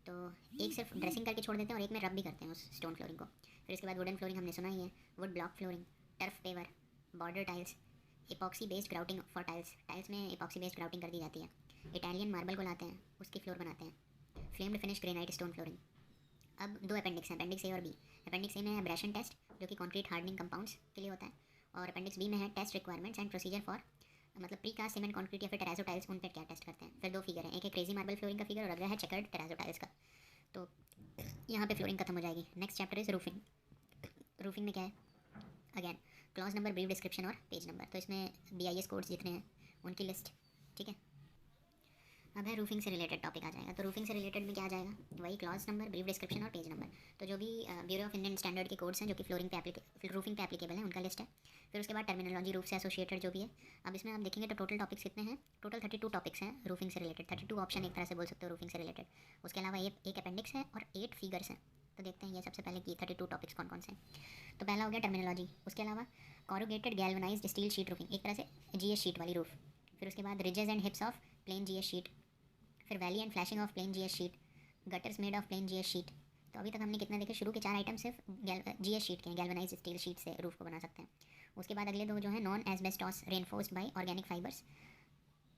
तो एक सिर्फ ड्रेसिंग करके छोड़ देते हैं और एक में रब भी करते हैं उस स्टोन फ्लोरिंग को। फिर इसके बाद वुडन फ्लोरिंग हमने सुना ही है, wood block flooring, turf paver, border tiles, epoxy based grouting for tiles में इपॉक्सी बेस्ड ग्राउटिंग कर दी जाती है। इटालियन मार्बल को लाते हैं, उसकी फ्लोर बनाते हैं। Flamed finish granite stone flooring. अब 2 अपेंडिक्स हैं, अपेंडिक्स A और B। अपेंडिक्स A में है एब्रेशन टेस्ट जो कि कंक्रीट हार्डनिंग कंपाउंड्स के लिए होता है, और अपेंडिक्स B में है test requirements and procedure for, मतलब प्री कास्ट सीमेंट कंक्रीट या फिर टेराजो टाइल्स, उन पर क्या टेस्ट करते हैं। फिर 2 फिगर हैं, एक है क्रेजी मार्बल फ्लोरिंग का फिगर और अगला है चेकर्ड टेराजो टाइल्स का। तो यहाँ पे फ्लोरिंग खत्म हो जाएगी। Next chapter is roofing. Roofing में क्या है, again clause number, brief description और पेज नंबर। तो इसमें BIS कोड्स जितने हैं उनकी लिस्ट, ठीक है। अब है रूफिंग से रिलेटेड टॉपिक आ जाएगा। तो रूफिंग से रिलेटेड में क्या आ जाएगा, वही क्लॉज नंबर, ब्रीफ डिस्क्रिप्शन और पेज नंबर। तो जो भी ब्यूरो ऑफ इंडियन स्टैंडर्ड के कोड्स हैं जो कि रूफिंग पे एप्लीकेबल है उनका लिस्ट है। फिर उसके बाद टर्मिनोलॉजी, रूफ से एसोसिएटेड जो भी है। अब इसमें आप देखेंगे तो टोटल टॉपिक्स कितने हैं, टोटल 32 टॉपिक्स हैं रूफिंग से रिलेटेड। 32 ऑप्शन एक तरह से बोल सकते हो रूफिंग से रिलेटेड। उसके अलावा एक अपेंडिक्स है और 8 फिगर्स हैं। तो देखते हैं ये सबसे पहले कि 32 टॉपिक्स कौन कौन से हैं। तो पहला हो गया टर्मिनोलॉजी। उसके अलावा corrugated galvanised steel sheet roofing, एक तरह से GS शीट वाली रूफ। फिर उसके बाद ridges and hips of plain GS sheet. फिर valley and flashing of plain GS sheet, gutters made of plain GS sheet. तो अभी तक हमने कितना देखे, शुरू के 4 आइटम सिर्फ GS शीट के हैं, गैल्वनाइज स्टील शीट से रूफ को बना सकते हैं। उसके बाद अगले 2 जो है non asbestos reinforced by organic fibres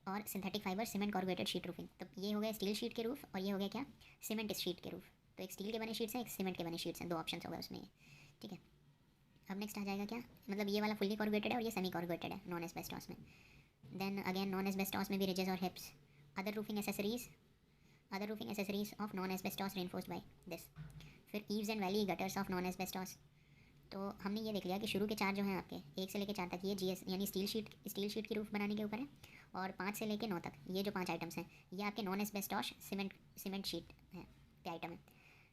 और synthetic fibre cement corrugated sheet roofing. तो ये हो गया स्टील शीट के रूफ और ये हो गया क्या, सीमेंट शीट के रूफ। तो एक स्टील के बने शीट्स हैं, एक सीमेंट के बने शीट्स हैं, 2 ऑप्शन हो गए उसमें, ये ठीक है। अब नेक्स्ट आ जाएगा क्या, मतलब ये वाला फुल्ली कॉर्गेटेड है और ये सेमी कॉर्गेटेड है नॉन एस्बेस्टॉस में। देन अगेन नॉन एस्बेस्टॉस में भी रिजेस और hips. Other roofing accessories of non asbestos reinforced by this. फिर eaves and valley gutters of non asbestos. तो हमने ये देख लिया कि शुरू के 4 जो हैं आपके 1 से लेकर 4 तक ये GS यानी स्टील शीट की रूफ बनाने के ऊपर है। और 5 से लेकर 9 तक ये जो 5 आइटम्स हैं ये आपके नॉन एस्बेस्टॉस सीमेंट शीट है के आइटम है।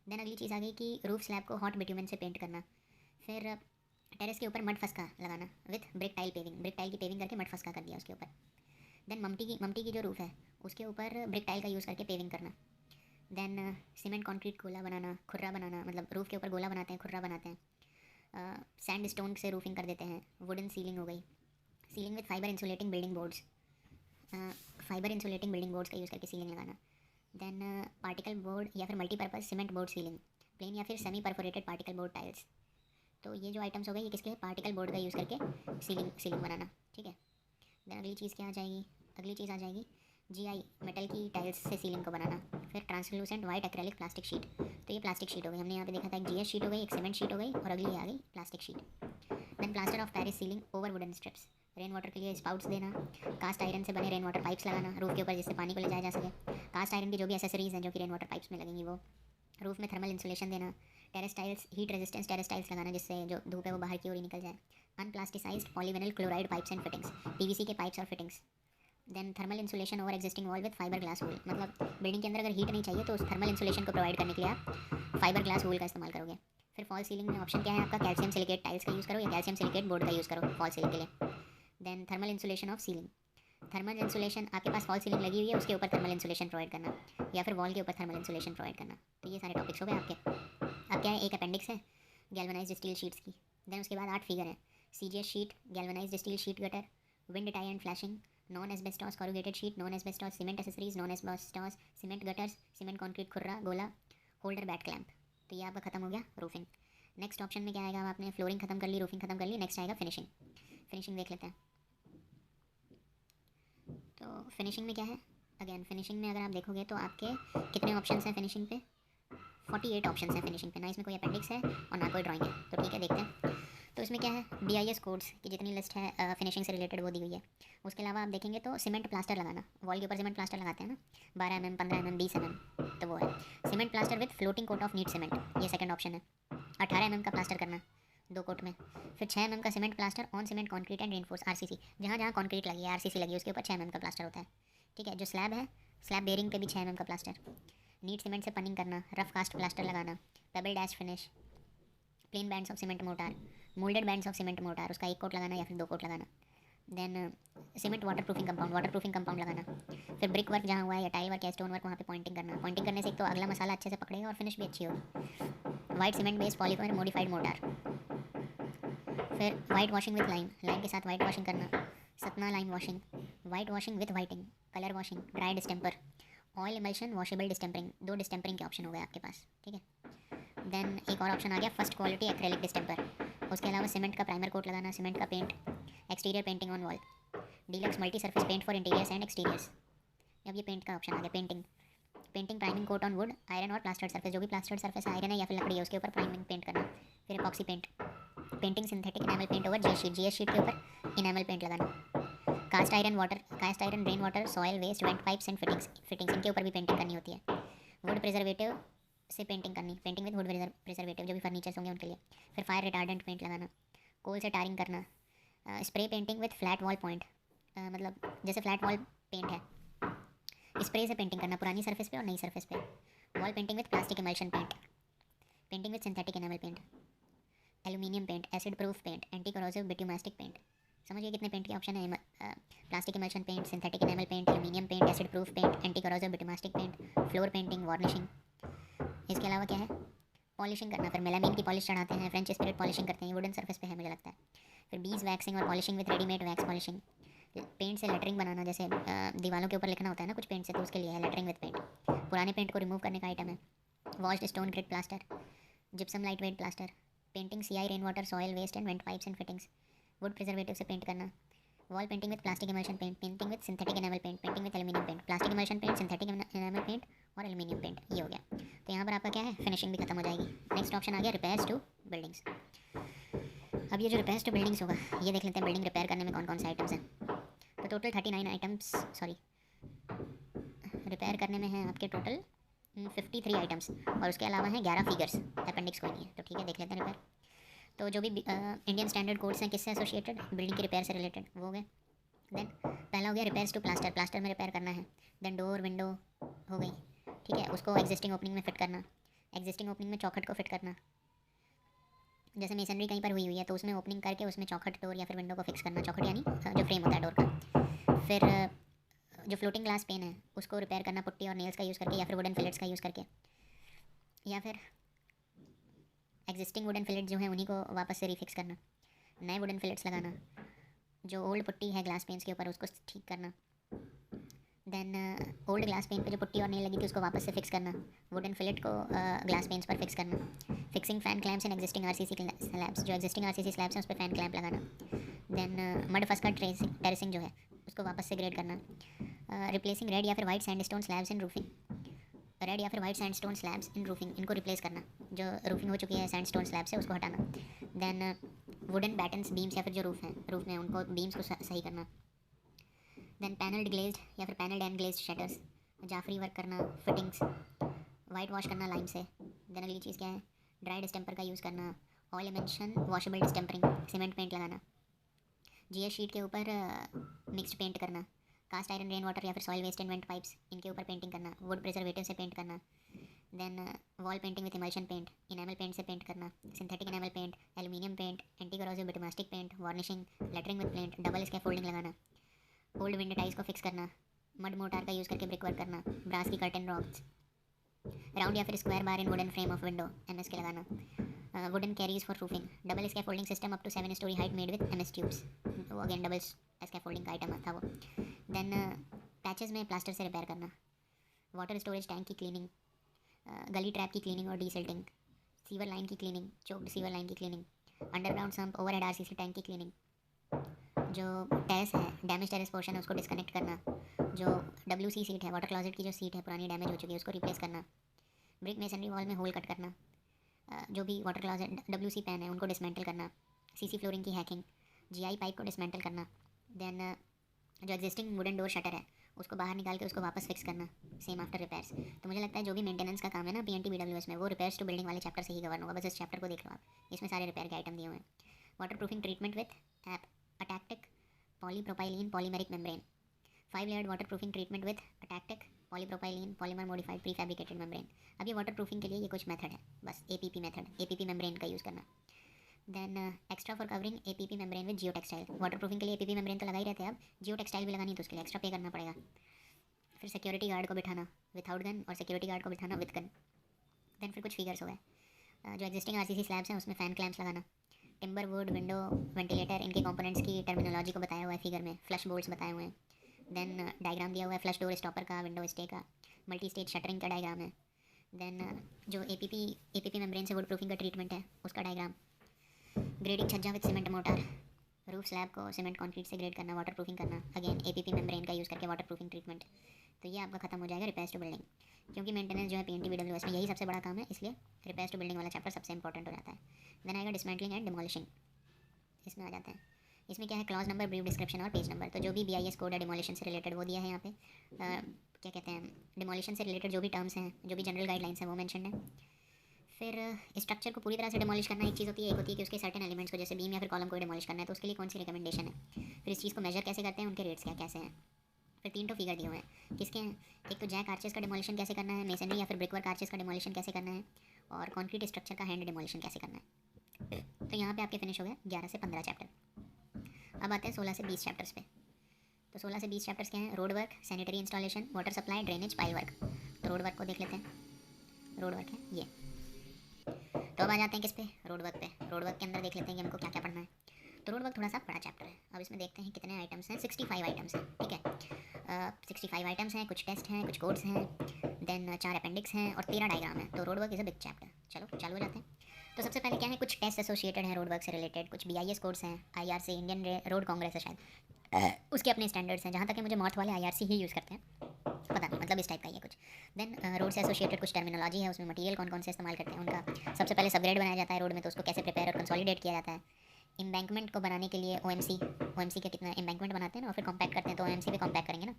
देन अगली चीज़ आ गई कि रूफ स्लैब को हॉट बिट्यूमेन से पेंट करना। फिर टेरेस के ऊपर मड फस्का लगाना विथ ब्रिक टाइल की पेविंग करके मड फस्का कर दिया उसके ऊपर। देन ममटी की जो रूफ है उसके ऊपर ब्रिक टाइल का यूज़ करके पेविंग करना। देन सीमेंट कंक्रीट गोला बनाना, खुर्रा बनाना, मतलब रूफ़ के ऊपर गोला बनाते हैं, खुर्रा बनाते हैं। सैंड स्टोन से रूफिंग कर देते हैं। वुडन सीलिंग हो गई, ceiling with fibre insulating building boards का यूज़ करके सीलिंग लगाना। देन पार्टिकल बोर्ड या फिर multipurpose cement board ceiling, plain या फिर semi perforated particle board tiles. तो ये जो आइटम्स हो गए ये किसके, पार्टिकल बोर्ड का यूज़ करके सीलिंग बनाना, ठीक है। देन अगली चीज़ क्या आ जाएगी, अगली चीज़ आ जाएगी GI मेटल की टाइल्स से सीलिंग को बनाना। फिर translucent white acrylic plastic sheet. तो ये प्लास्टिक शीट हो गई, हमने यहाँ पे देखा था एक GS शीट हो गई, एक सीमेंट शीट हो गई और अगली आ गई plastic sheet. Then plaster of Paris ceiling over wooden strips. Rain water के लिए स्पाउट्स देना। कास्ट आयरन से बने रेन वाटर पाइप्स लगाना रूफ के ऊपर जिससे पानी को ले जाया जा सके। कास्ट आयरन की जो भी एसेसरीज हैं जो कि रेन वाटर पाइप्स में लगेंगी वो। रूफ में थर्मल इंसुलेशन देना। Terrace tiles, heat resistance terrace tiles लगाना जिससे जो धूप है वो बाहर की ओर ही निकल जाए। Unplasticised polyvinyl chloride pipes and fittings, PVC के पाइप्स और fittings. Then thermal insulation over existing wall with fibre glass wool, मतलब बिल्डिंग के अंदर अगर हीट नहीं चाहिए तो उस थर्मल इंसुलेशन को प्रोवाइड करने के लिए आप फाइबर ग्लास वूल का इस्तेमाल करोगे। फिर फॉल सीलिंग में ऑप्शन क्या है आपका, कैल्शियम सिलिकेट टाइल्स का यूज़ करो या कैल्शियम सिलिकेट बोर्ड का यूज़ करो फॉल सीलिंग के लिए। Then thermal insulation of ceiling, thermal insulation आपके पास फॉल सीलिंग लगी हुई है उसके ऊपर थर्मल इंसुलेशन प्रोवाइड करना या फिर वॉल के ऊपर थर्मल इंसुलेशन प्रोवाइड करना। तो ये सारे टॉपिक्स हो गए आपके। अब क्या है, एक अपेंडिक्स है गैल्वनाइज्ड स्टील शीट्स की। देन उसके बाद 8 फिगर है, CGS sheet, galvanised steel sheet gutter, wind tie and flashing, non asbestos corrugated sheet, non asbestos cement accessories, non asbestos cement gutters, cement concrete खुर्रा गोला, होल्डर बैट क्लैंप। तो ये आपका खत्म हो गया रूफिंग। नेक्स्ट ऑप्शन में क्या आएगा, अब आपने फ्लोरिंग खत्म कर ली, रूफिंग खत्म कर ली, नेक्स्ट आएगा फिनिशिंग। फिनिशिंग देख लेते हैं। तो फिनिशिंग में क्या है, अगेन फिनिशिंग में अगर आप देखोगे तो आपके कितने ऑप्शन हैं फिनिशिंग पे, 48 ऑप्शन हैं फिनिशिंग पे। ना इसमें कोई अपेंडिक्स है और ना कोई ड्राइंग है। तो ठीक है, देखते हैं। तो इसमें क्या है, BIS कोड्स की जितनी लिस्ट है फिनिशिंग से रिलेटेड वो दी हुई है। उसके अलावा आप देखेंगे तो सीमेंट प्लास्टर लगाना, वॉल के ऊपर सीमेंट प्लास्टर लगाते हैं ना, 12 mm, 15 mm, 20 mm, तो वो है cement plaster with floating coat of neat cement, ये सेकंड ऑप्शन है। 18 mm का प्लास्टर करना 2 कोट में। फिर 6 mm का cement plaster on cement concrete and reinforce RCC, जहाँ जहाँ कॉन्क्रीट लगी है RCC लगी है उसके ऊपर 6 mm का प्लास्टर होता है, ठीक है। जो स्लैब है, स्लैब बेयरिंग पे भी 6 mm का प्लास्टर। नीट सीमेंट से पनिंग करना, रफ कास्ट प्लास्टर लगाना, pebble dash finish, plain bands of cement mortar, moulded bands of cement mortar, उसका 1 कोट लगाना या फिर 2 कोट लगाना। Then cement waterproofing compound लगाना। फिर ब्रिक वर्क जहाँ हुआ है या टाइल वर्क या स्टोन वर्क वहाँ पे पॉइंटिंग करना। पॉइंटिंग करने से एक तो अगला मसाला अच्छे से पकड़ेगा और फिनिश भी अच्छी होगी। White cement based polymer modified mortar. फिर वाइट वॉशिंग विथ लाइम के साथ वाइट वॉशिंग करना, Satna lime washing, white washing with whiting, colour washing, dry distemper, oil emulsion, washable distempering. 2 distempering के ऑप्शन हो गए आपके पास, ठीक है। देन एक और ऑप्शन आ गया फर्स्ट क्वालिटी एक्रेलिक डिस्टेंपर। उसके अलावा सीमेंट का प्राइमर कोट लगाना, सीमेंट का paint, exterior painting on wall, deluxe multi surface paint for interiors and exteriors. अब ये पेंट का ऑप्शन आ गया, painting priming coat on wood, iron और प्लास्टर्ड सरफेस, जो भी प्लास्टर्ड सरफेस आयरन है या फिर लकड़ी है उसके ऊपर प्राइमिंग पेंट करना। फिर epoxy paint, painting synthetic enamel paint over GS sheet के ऊपर इनेमल पेंट लगाना। Cast iron rain water, soil waste, vent pipes and fittings इनके ऊपर भी पेंटिंग करनी होती है। वुड प्रिजर्वेटिव से पेंटिंग करनी, पेंटिंग विद वुड प्रिजर्वेटिव जो भी फर्नीचर्स होंगे उनके लिए। फिर फायर रिटार्डेंट पेंट लगाना, कोल से टारिंग करना, spray painting with flat wall point, मतलब जैसे फ्लैट वॉल पेंट है, स्प्रे से पेंटिंग करना पुरानी सरफेस पे और नई सरफेस पे। Wall painting with plastic emulsion paint, painting with synthetic enamel paint, aluminium paint, acid proof paint, anti corrosive bitumastic paint. समझिए कितने पेंट के ऑप्शन है। Plastic emulsion paint, synthetic enamel paint, aluminium paint, acid proof paint, anti corrosive bitumastic paint, floor painting, varnishing. इसके अलावा क्या है, polishing करना। फिर मेलामीन की पॉलिश चढ़ाते हैं, फ्रेंच स्पिरिट पॉलिशिंग करते हैं, वुडन सरफेस पे है मुझे लगता है। फिर बीज वैक्सिंग और polishing with readymade wax polishing. Paint से लेटरिंग बनाना, जैसे दीवारों के ऊपर लिखना होता है ना कुछ पेंट से, तो उसके लिए है लेटरिंग विद पेंट। पुराने पेंट को रिमूव करने का आइटम है। Washed stone grit plaster, gypsum light weight plaster, painting CI rain water soil waste and vent pipes and fittings, wood preservative से पेंट करना। Wall painting with plastic emulsion paint, painting with synthetic enamel paint, painting with aluminium paint, plastic emulsion paint, synthetic enamel paint और aluminium paint. ये हो गया। तो यहाँ पर आपका क्या है, फिनिशिंग भी खत्म हो जाएगी। नेक्स्ट ऑप्शन आ गया रिपेयर्स टू बिल्डिंग्स। अब ये जो रिपेयर्स टू बिल्डिंग्स होगा, ये देख लेते हैं बिल्डिंग रिपेयर करने में कौन कौन से आइटम्स हैं। तो टोटल 39 आइटम्स, सॉरी, रिपेयर करने में है आपके टोटल 53 आइटम्स, और उसके अलावा हैं 11 फिगर्स, अपेंडिक्स कोई नहीं है। तो ठीक है, देख लेते हैं रिपेयर। तो जो भी इंडियन स्टैंडर्ड कोड्स हैं किससे एसोसिएटेड, बिल्डिंग के रिपेयर से रिलेटेड, वो हो गए। देन पहला हो गया रिपेयर्स टू प्लास्टर, प्लास्टर में रिपेयर करना है। देन डोर विंडो हो गई, ठीक है, उसको एग्जिस्टिंग ओपनिंग में फिट करना। एग्जिस्टिंग ओपनिंग में चौखट को फिट करना, जैसे मेसनरी कहीं पर हुई हुई है तो उसमें ओपनिंग करके उसमें चौखट डोर या फिर विंडो को फिक्स करना। चौखट यानी जो फ्रेम होता है डोर का। फिर जो फ्लोटिंग ग्लास पेन है उसको रिपेयर करना पुट्टी और नेल्स का यूज़ करके, या फिर वुडन फिलेट्स का यूज़ करके, या फिर एग्जिस्टिंग वुडन फिलेट जो है उन्हीं को वापस से रिफिक्स करना, नए वुडन फिलेट्स लगाना। जो ओल्ड पुट्टी है ग्लास पेन्स के ऊपर उसको ठीक करना। देन ओल्ड ग्लास पेन पे जो पुट्टी और नेल लगी थी उसको वापस से फिक्स करना। वुडन फिलेट को ग्लास पेन्स पर फिक्स करना। Fixing fan clamps in existing RCC slabs, जो एग्जिस्टिंग आरसीसी स्लैब्स हैं उस पर फैन क्लैम्प लगाना। देन मड फस का टेरेसिंग जो है उसको वापस से ग्रेड करना। रिप्लेसिंग रेड या फिर वाइट सैंडस्टोन स्लैब्स इन रूफिंग, रेड या फिर वाइट सैंडस्टोन स्लैब्स इन रूफिंग, इनको रिप्लेस करना। जो रूफिंग हो चुकी है सैंडस्टोन स्लैब से उसको हटाना। देन वुडन बैटन्स बीम्स या फिर जो रूफ में उनको बीम्स को सही करना। देन पैनल्ड ग्लेज्ड या फिर पैनल्ड एंड ग्लेज्ड शटर्स, जाफरी वर्क करना, फिटिंग्स वाइट वॉश करना लाइम से। देन अगली चीज़ क्या है, ड्राई डिस्टेम्पर का यूज़ करना। Oil emulsion washable distempering, cement paint लगाना। जीएस शीट के ऊपर मिक्स्ड पेंट करना। कास्ट आयरन रेन वाटर या फिर soil waste and vent pipes, इनके ऊपर पेंटिंग करना, वुड प्रिजर्वेटिव से पेंट करना। Then wall painting with emulsion paint, enamel paint से पेंट करना, synthetic enamel paint, aluminium paint, anti corrosive bitumastic paint, varnishing, lettering with paint, double scaffolding लगाना। Old wind tiles को fix करना, mud mortar का use करके brick work करना, brass की curtain rods, round या फिर square bar in wooden frame of window एमएस के लगाना। Wooden carriage for roofing, double scaffolding system up to 7 storey height made with एमएस ट्यूब्स, वो अगेन डबल स्कैफोल्डिंग का आइटम था वो। देन पैचेस में प्लास्टर से रिपेयर करना। वाटर स्टोरेज टैंक की क्लीनिंग, गली ट्रैप की क्लीनिंग और डीसिल्टिंग, सीवर लाइन की क्लीनिंग, चोक्ड सीवर लाइन की cleaning, underground sump overhead RCC tank की क्लीनिंग। जो टेरेस है, डैमेज टेरेस पोर्शन है उसको डिस्कनेक्ट करना। जो WC सीट है, वाटर क्लोजेट की जो सीट है पुरानी डैमेज हो चुकी है उसको रिप्लेस करना। ब्रिक मेसनरी वॉल में होल कट करना। जो भी वाटर क्लोजेट WC पैन है उनको डिसमेंटल करना। CC फ्लोरिंग की हैकिंग, GI पाइप को डिसमेंटल करना। देन जो एग्जिस्टिंग वुडन डोर शटर है उसको बाहर निकाल के उसको वापस फिक्स करना, सेम आफ्टर रिपेयर्स। तो मुझे लगता है जो भी मेंटेनेंस का काम है ना PNT BWS में, वो रिपेयर्स टू बिल्डिंग वाले चैप्टर से ही कवर होगा। बस इस चैप्टर को देख लो आप, इसमें सारे रिपेयर के आइटम दिए हुए हैं। Water proofing treatment with atactic polypropylene polymeric membrane, 5 layered water proofing treatment with atactic polypropylene polymer modified pre fabricated membrane. अब ये वाटर प्रूफिंग के लिए ये कुछ मेथड है, बस APP मेथड, APP मेम्ब्रेन का यूज़ करना। Then extra for covering APP membrane with geotextile, water proofing के लिए APP मेम्ब्रेन तो लगा ही रहते हैं, अब जियो टेक्सटाइल भी लगानी है तो उसके लिए एक्स्ट्रा पे करना पड़ेगा। फिर सिक्योरिटी गार्ड को बिठाना विथआउट गन और सिक्योरिटी गार्ड को बिठाना विद गन। देन फिर कुछ फिगर्स हो गए। जो एग्जिस्टिंग आरसीसी स्लैब्स हैं उसमें फैन क्लैम्प्स लगाना। टिम्बर वुड विंडो वेंटिलेटर, इनके कंपोनेंट्स की टर्मिनोलॉजी को बताया हुआ है फिगर में, फ्लश बोल्ट्स बताए हुए हैं। देन डायग्राम दिया हुआ है फ्लश डोर स्टॉपर का, विंडो स्टे का, मल्टी स्टेज शटरिंग का डायग्राम है। देन जो APP मेम्ब्रेन से वुड प्रूफिंग का ट्रीटमेंट है उसका डायग्राम। ग्रेडिंग छज्जा with cement motor, roof slab को सीमेंट कॉन्क्रीट से ग्रेड करना, वाटर प्रूफिंग करना, अगेन APP मेम्ब्रेन का यूज़ करके वाटर प्रूफिंग ट्रीटमेंट। तो ये आपका खत्म हो जाएगा रिपेयर्स टू बिल्डिंग, क्योंकि मेंटेनेंस जो है PNT BWS में यही सबसे बड़ा काम है, इसलिए रिपेयर्स टू बिल्डिंग वाला चैप्टर सबसे इंपॉर्टेंट हो जाता है। देन आएगा डिसमेंटलिंग एंड डिमोलिशिंग, इसमें आ जाते हैं। इसमें क्या है, क्लॉज नंबर, ब्रीफ डिस्क्रिप्शन और पेज नंबर। तो जो भी BIS कोड है डिमोलिशन से रिलेटेड वो दिया है यहाँ पे। क्या कहते हैं, डिमोलिशन से रिलेटेड जो भी टर्म्स हैं, जो भी जनरल गाइडलाइंस हैं वो मेंशन है। फिर स्ट्रक्चर को पूरी तरह से डिमोलिश करना एक चीज़ होती है, एक होती है कि उसके सर्टेन एलिमेंट्स को जैसे बीम या फिर कॉलम को डिमोलिश करना है, तो उसके लिए कौन सी रिकमेंडेशन है। फिर इस चीज़ को मेजर कैसे करते हैं, उनके रेट्स क्या कैसे हैं। फिर 3 तो फिगर दिए हुए हैं किसके हैं, एक तो जैक आर्चेस का डिमोलिशन कैसे करना है, मेसनरी या फिर ब्रिकवर्क आर्चेस का डिमोलिशन कैसे करना है, और कॉन्क्रीट स्ट्रक्चर का हैंड डिमोलिशन कैसे करना है। तो यहाँ पे आपके फिनिश हो गए 11 से 15 चैप्टर। अब आते हैं 16 से 20 चैप्टर्स पे। तो 16 से 20 चैप्टर्स क्या हैं, road work, sanitary installation, water supply, drainage, pile work. तो रोड वर्क को देख लेते हैं, रोड वर्क है ये। तो अब आ जाते हैं किस पे, रोड वर्क पे। रोड वर्क के अंदर देख लेते हैं कि हमको क्या क्या पढ़ना है। तो रोड वर्क थोड़ा सा बड़ा चैप्टर है। अब इसमें देखते हैं कितने आइटम्स हैं, 65 आइटम्स हैं, ठीक है। 65 आइटम्स हैं, कुछ टेस्ट हैं, कुछ कोड्स हैं, देन 4 अपेंडिक्स हैं और 13 डायग्राम है। तो road work is a big chapter. चलो चालू हो जाते हैं। तो सबसे पहले क्या है, कुछ टेस्ट एसोसिएटेड हैं रोड वर्क से रिलेटेड, कुछ BIS कोड्स हैं, IRC इंडियन रोड कांग्रेस है शायद, उसके अपने स्टैंडर्ड्स हैं। जहाँ तक है मुझे मॉर्थ वाले IRC ही यूज़ करते हैं, पता नहीं, मतलब इस टाइप का ही है कुछ। देन रोड से एसोसिएटेड कुछ टर्मिनोलॉजी है, उसमें मटेरियल कौन कौन से इस्तेमाल करते हैं उनका। सबसे पहले सबग्रेड बनाया जाता है रोड में, तो उसको कैसे प्रिपेयर और कंसोलिडेट किया जाता है। एम्बैंकमेंट को बनाने के लिए OMC का कितना एम्बैंकमेंट बनाते हैं ना, और फिर कॉम्पैक्ट करते हैं, तो OMC भी कॉम्पैक्ट करेंगे ना।